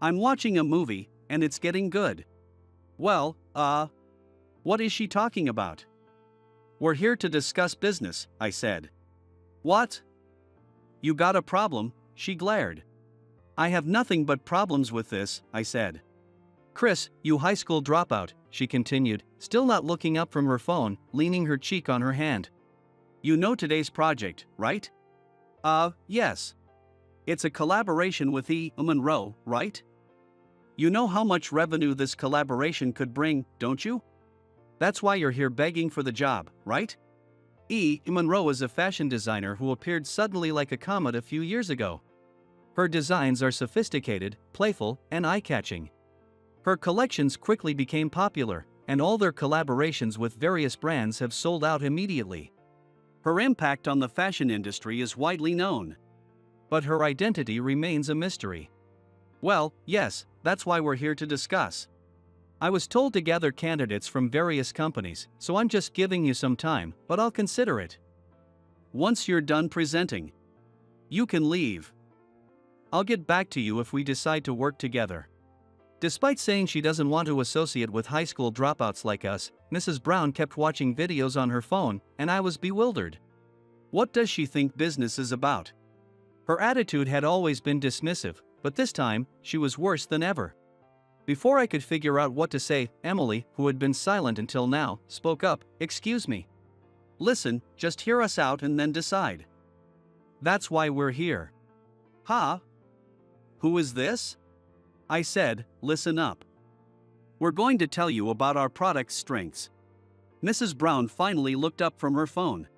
I'm watching a movie, and it's getting good. Well, what is she talking about? We're here to discuss business, I said. What? You got a problem? She glared. I have nothing but problems with this, I said. Chris, you high school dropout, she continued, still not looking up from her phone, leaning her cheek on her hand. You know today's project, right? Yes. It's a collaboration with E. Monroe, right? You know how much revenue this collaboration could bring, don't you? That's why you're here begging for the job, right? E. Monroe is a fashion designer who appeared suddenly like a comet a few years ago. Her designs are sophisticated, playful, and eye-catching. Her collections quickly became popular, and all their collaborations with various brands have sold out immediately. Her impact on the fashion industry is widely known. But her identity remains a mystery. Well, yes, that's why we're here to discuss. I was told to gather candidates from various companies, so I'm just giving you some time, but I'll consider it. Once you're done presenting, you can leave. I'll get back to you if we decide to work together. Despite saying she doesn't want to associate with high school dropouts like us, Mrs. Brown kept watching videos on her phone, and I was bewildered. What does she think business is about? Her attitude had always been dismissive, but this time, she was worse than ever. Before I could figure out what to say, Emily, who had been silent until now, spoke up. Excuse me. Listen, just hear us out and then decide. That's why we're here. Huh? Who is this? I said, listen up. We're going to tell you about our product's strengths. Mrs. Brown finally looked up from her phone.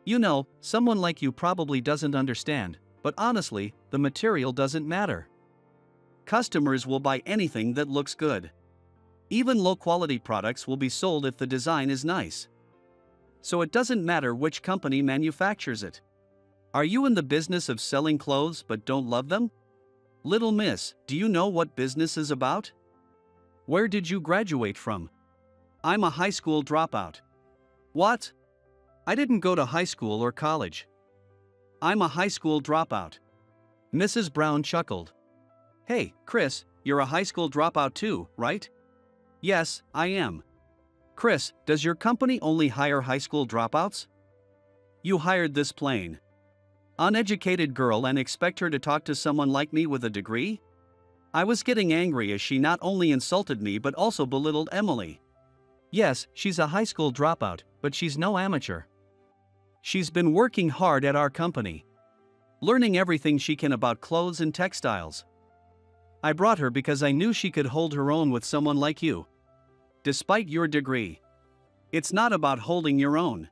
You know, someone like you probably doesn't understand, but honestly, the material doesn't matter. Customers will buy anything that looks good. Even low-quality products will be sold if the design is nice. so it doesn't matter which company manufactures it. Are you in the business of selling clothes but don't love them? Little miss, do you know what business is about? Where did you graduate from? I'm a high school dropout. What? I didn't go to high school or college. I'm a high school dropout. Mrs. Brown chuckled. Hey, Chris, you're a high school dropout too, right? Yes, I am. Chris, does your company only hire high school dropouts? You hired this plain uneducated girl and expect her to talk to someone like me with a degree? I was getting angry as she not only insulted me but also belittled Emily. Yes, she's a high school dropout, but she's no amateur. She's been working hard at our company, learning everything she can about clothes and textiles. I brought her because I knew she could hold her own with someone like you. Despite your degree, it's not about holding your own.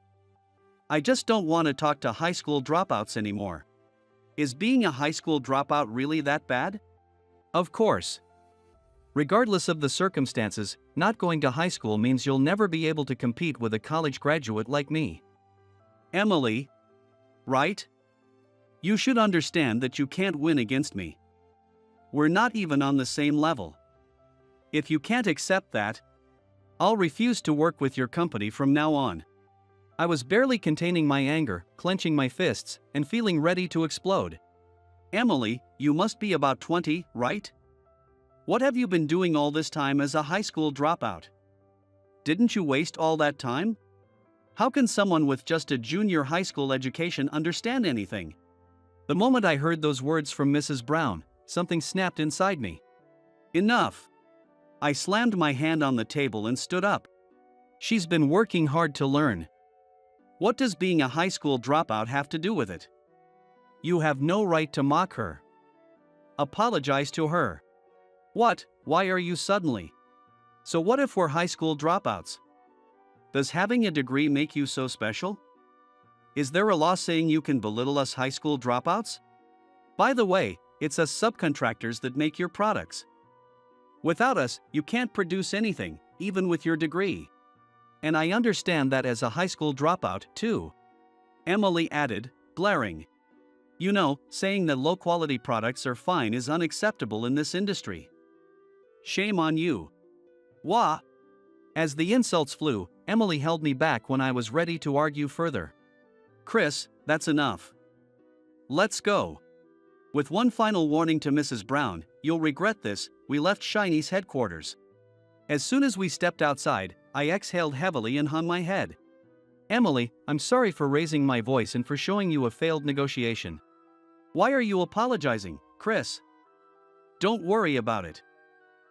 I just don't want to talk to high school dropouts anymore. Is being a high school dropout really that bad? Of course. Regardless of the circumstances, not going to high school means you'll never be able to compete with a college graduate like me. Emily, right? You should understand that you can't win against me. We're not even on the same level. If you can't accept that, I'll refuse to work with your company from now on. I was barely containing my anger, clenching my fists, and feeling ready to explode. Emily, you must be about 20, right? What have you been doing all this time as a high school dropout? Didn't you waste all that time? How can someone with just a junior high school education understand anything? The moment I heard those words from Mrs. Brown, something snapped inside me. Enough! I slammed my hand on the table and stood up. She's been working hard to learn. What does being a high school dropout have to do with it? You have no right to mock her. Apologize to her. What? Why are you suddenly? So what if we're high school dropouts? Does having a degree make you so special? Is there a law saying you can belittle us high school dropouts? By the way, it's us subcontractors that make your products. Without us, you can't produce anything, even with your degree. And I understand that as a high school dropout, too. Emily added, glaring. You know, saying that low-quality products are fine is unacceptable in this industry. Shame on you. Wah! As the insults flew, Emily held me back when I was ready to argue further. Chris, that's enough. Let's go. With one final warning to Mrs. Brown, you'll regret this, we left Shiny's headquarters. As soon as we stepped outside, I exhaled heavily and hung my head. Emily, I'm sorry for raising my voice and for showing you a failed negotiation. Why are you apologizing, Chris? Don't worry about it.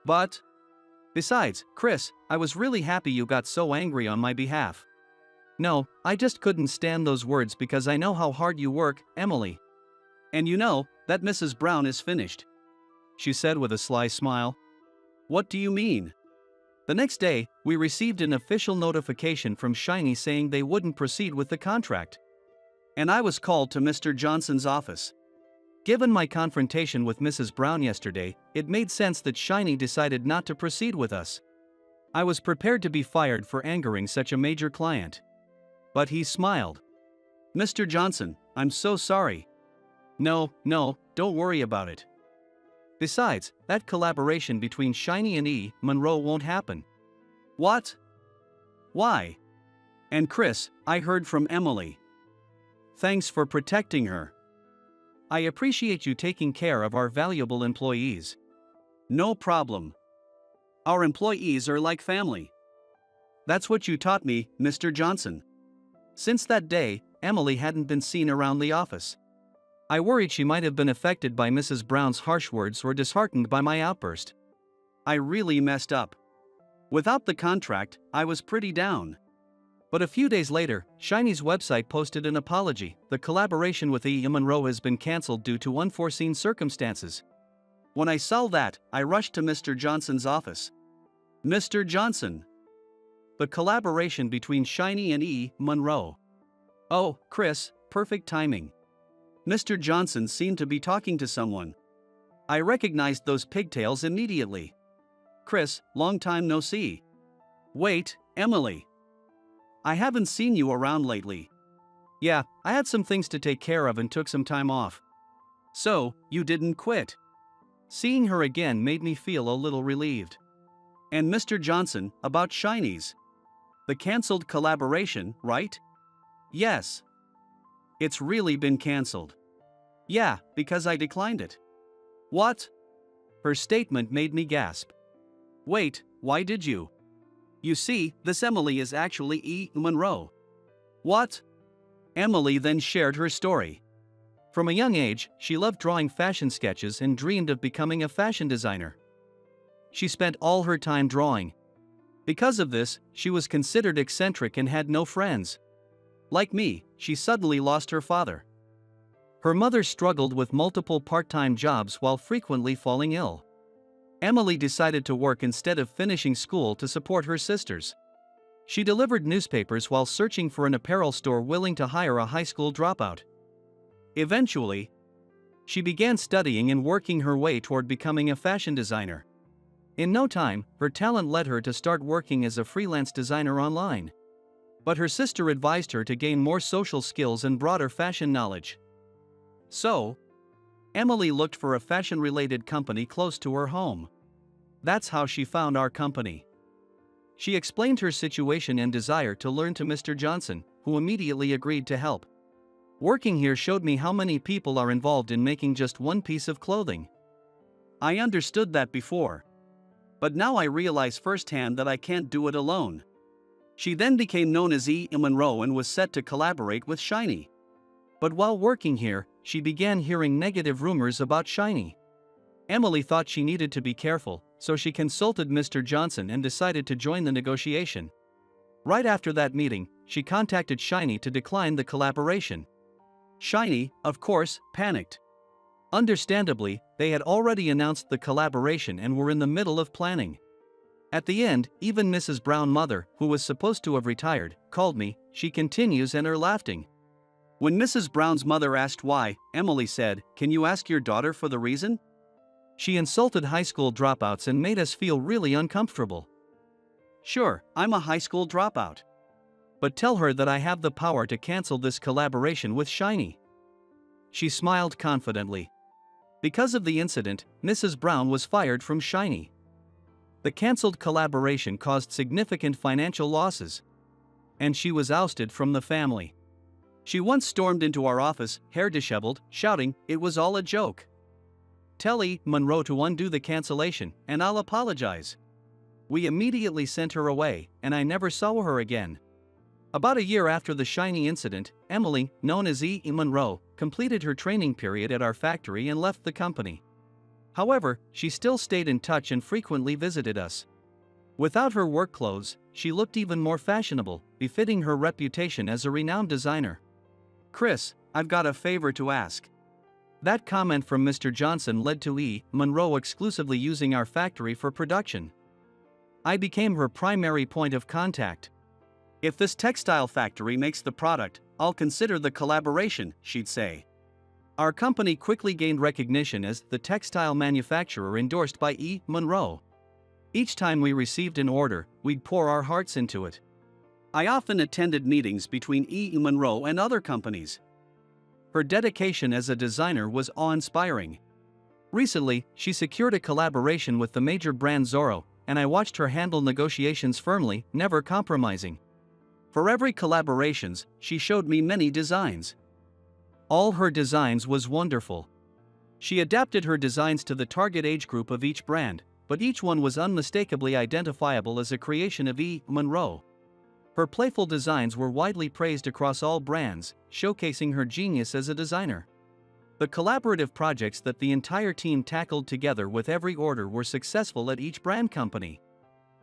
But, besides, Chris, I was really happy you got so angry on my behalf. No, I just couldn't stand those words because I know how hard you work, Emily. And you know, that Mrs. Brown is finished, she said with a sly smile. What do you mean? The next day, we received an official notification from Shiny saying they wouldn't proceed with the contract. And I was called to Mr. Johnson's office. Given my confrontation with Mrs. Brown yesterday, it made sense that Shiny decided not to proceed with us. I was prepared to be fired for angering such a major client. But he smiled. Mr. Johnson, I'm so sorry. No, don't worry about it. Besides, that collaboration between Shiny and E. Monroe won't happen. What? Why? And Chris, I heard from Emily. Thanks for protecting her. I appreciate you taking care of our valuable employees. No problem. Our employees are like family. That's what you taught me, Mr. Johnson. Since that day, Emily hadn't been seen around the office. I worried she might have been affected by Mrs. Brown's harsh words or disheartened by my outburst. I really messed up. Without the contract, I was pretty down. But a few days later, Shiny's website posted an apology. The collaboration with E. Monroe has been cancelled due to unforeseen circumstances. When I saw that, I rushed to Mr. Johnson's office. Mr. Johnson. The collaboration between Shiny and E. Monroe. Oh, Chris, perfect timing. Mr. Johnson seemed to be talking to someone. I recognized those pigtails immediately. Chris, long time no see. Wait, Emily. I haven't seen you around lately. Yeah, I had some things to take care of and took some time off. So, you didn't quit. Seeing her again made me feel a little relieved. And Mr. Johnson, about Shinies. The cancelled collaboration, right? Yes. It's really been cancelled. Yeah, because I declined it. What? Her statement made me gasp. Wait, why did you? You see, this Emily is actually E. Monroe. What? Emily then shared her story. From a young age, she loved drawing fashion sketches and dreamed of becoming a fashion designer. She spent all her time drawing. Because of this, she was considered eccentric and had no friends. Like me, she suddenly lost her father. Her mother struggled with multiple part-time jobs while frequently falling ill. Emily decided to work instead of finishing school to support her sisters. She delivered newspapers while searching for an apparel store willing to hire a high school dropout. Eventually, she began studying and working her way toward becoming a fashion designer. In no time, her talent led her to start working as a freelance designer online. But her sister advised her to gain more social skills and broader fashion knowledge. So, Emily looked for a fashion-related company close to her home. That's how she found our company. She explained her situation and desire to learn to Mr. Johnson, who immediately agreed to help. Working here showed me how many people are involved in making just one piece of clothing. I understood that before. But now I realize firsthand that I can't do it alone. She then became known as E. Monroe and was set to collaborate with Shiny. But while working here, she began hearing negative rumors about Shiny. Emily thought she needed to be careful, so she consulted Mr. Johnson and decided to join the negotiation. Right after that meeting, she contacted Shiny to decline the collaboration. Shiny, of course, panicked. Understandably, they had already announced the collaboration and were in the middle of planning. At the end, even Mrs. Brown's mother, who was supposed to have retired, called me. She continues and are laughing. When Mrs. Brown's mother asked why, Emily said, "Can you ask your daughter for the reason?" She insulted high school dropouts and made us feel really uncomfortable. Sure, I'm a high school dropout. But tell her that I have the power to cancel this collaboration with Shiny. She smiled confidently. Because of the incident, Mrs. Brown was fired from Shiny. The cancelled collaboration caused significant financial losses. And she was ousted from the family. She once stormed into our office, hair disheveled, shouting, "It was all a joke. Tell E. Monroe to undo the cancellation, and I'll apologize." We immediately sent her away, and I never saw her again. About a year after the Shiny incident, Emily, known as E. Monroe, completed her training period at our factory and left the company. However, she still stayed in touch and frequently visited us. Without her work clothes, she looked even more fashionable, befitting her reputation as a renowned designer. Chris, I've got a favor to ask. That comment from Mr. Johnson led to E. Monroe exclusively using our factory for production. I became her primary point of contact. If this textile factory makes the product, I'll consider the collaboration, she'd say. Our company quickly gained recognition as the textile manufacturer endorsed by E. Monroe. Each time we received an order, we'd pour our hearts into it. I often attended meetings between E. Monroe and other companies. Her dedication as a designer was awe-inspiring. Recently, she secured a collaboration with the major brand Zorro, and I watched her handle negotiations firmly, never compromising. For every collaborations, she showed me many designs. All her designs was wonderful. She adapted her designs to the target age group of each brand, but each one was unmistakably identifiable as a creation of E. Monroe. Her playful designs were widely praised across all brands, showcasing her genius as a designer. The collaborative projects that the entire team tackled together with every order were successful at each brand company.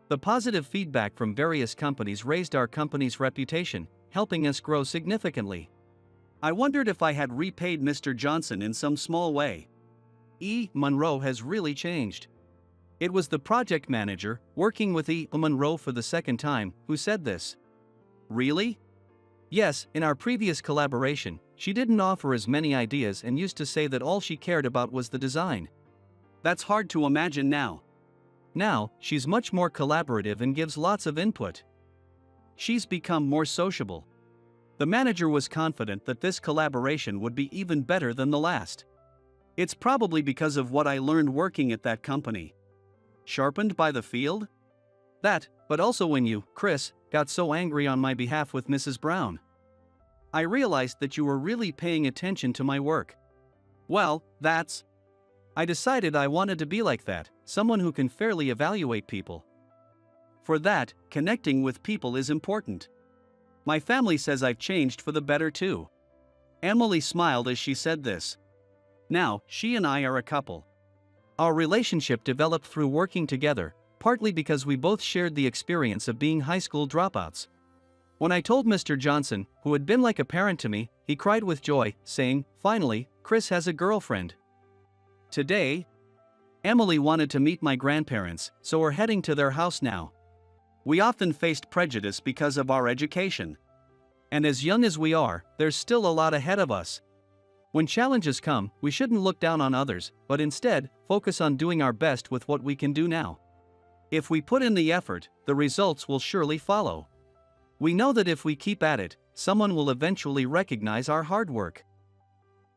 The positive feedback from various companies raised our company's reputation, helping us grow significantly. I wondered if I had repaid Mr. Johnson in some small way. E. Monroe has really changed. It was the project manager, working with E. Monroe for the second time, who said this. Really? Yes, in our previous collaboration, she didn't offer as many ideas and used to say that all she cared about was the design. That's hard to imagine now. Now, she's much more collaborative and gives lots of input. she's become more sociable. The manager was confident that this collaboration would be even better than the last. It's probably because of what I learned working at that company. Sharpened by the field? That, but also when you, Chris, got so angry on my behalf with Mrs. Brown. I realized that you were really paying attention to my work. Well, I decided I wanted to be like that, someone who can fairly evaluate people. For that, connecting with people is important. My family says I've changed for the better too. Emily smiled as she said this. Now, she and I are a couple. Our relationship developed through working together, partly because we both shared the experience of being high school dropouts. When I told Mr. Johnson, who had been like a parent to me, he cried with joy, saying, "Finally, Chris has a girlfriend." Today, Emily wanted to meet my grandparents, so we're heading to their house now. We often faced prejudice because of our education. And as young as we are, there's still a lot ahead of us. When challenges come, we shouldn't look down on others, but instead, focus on doing our best with what we can do now. If we put in the effort, the results will surely follow. We know that if we keep at it, someone will eventually recognize our hard work.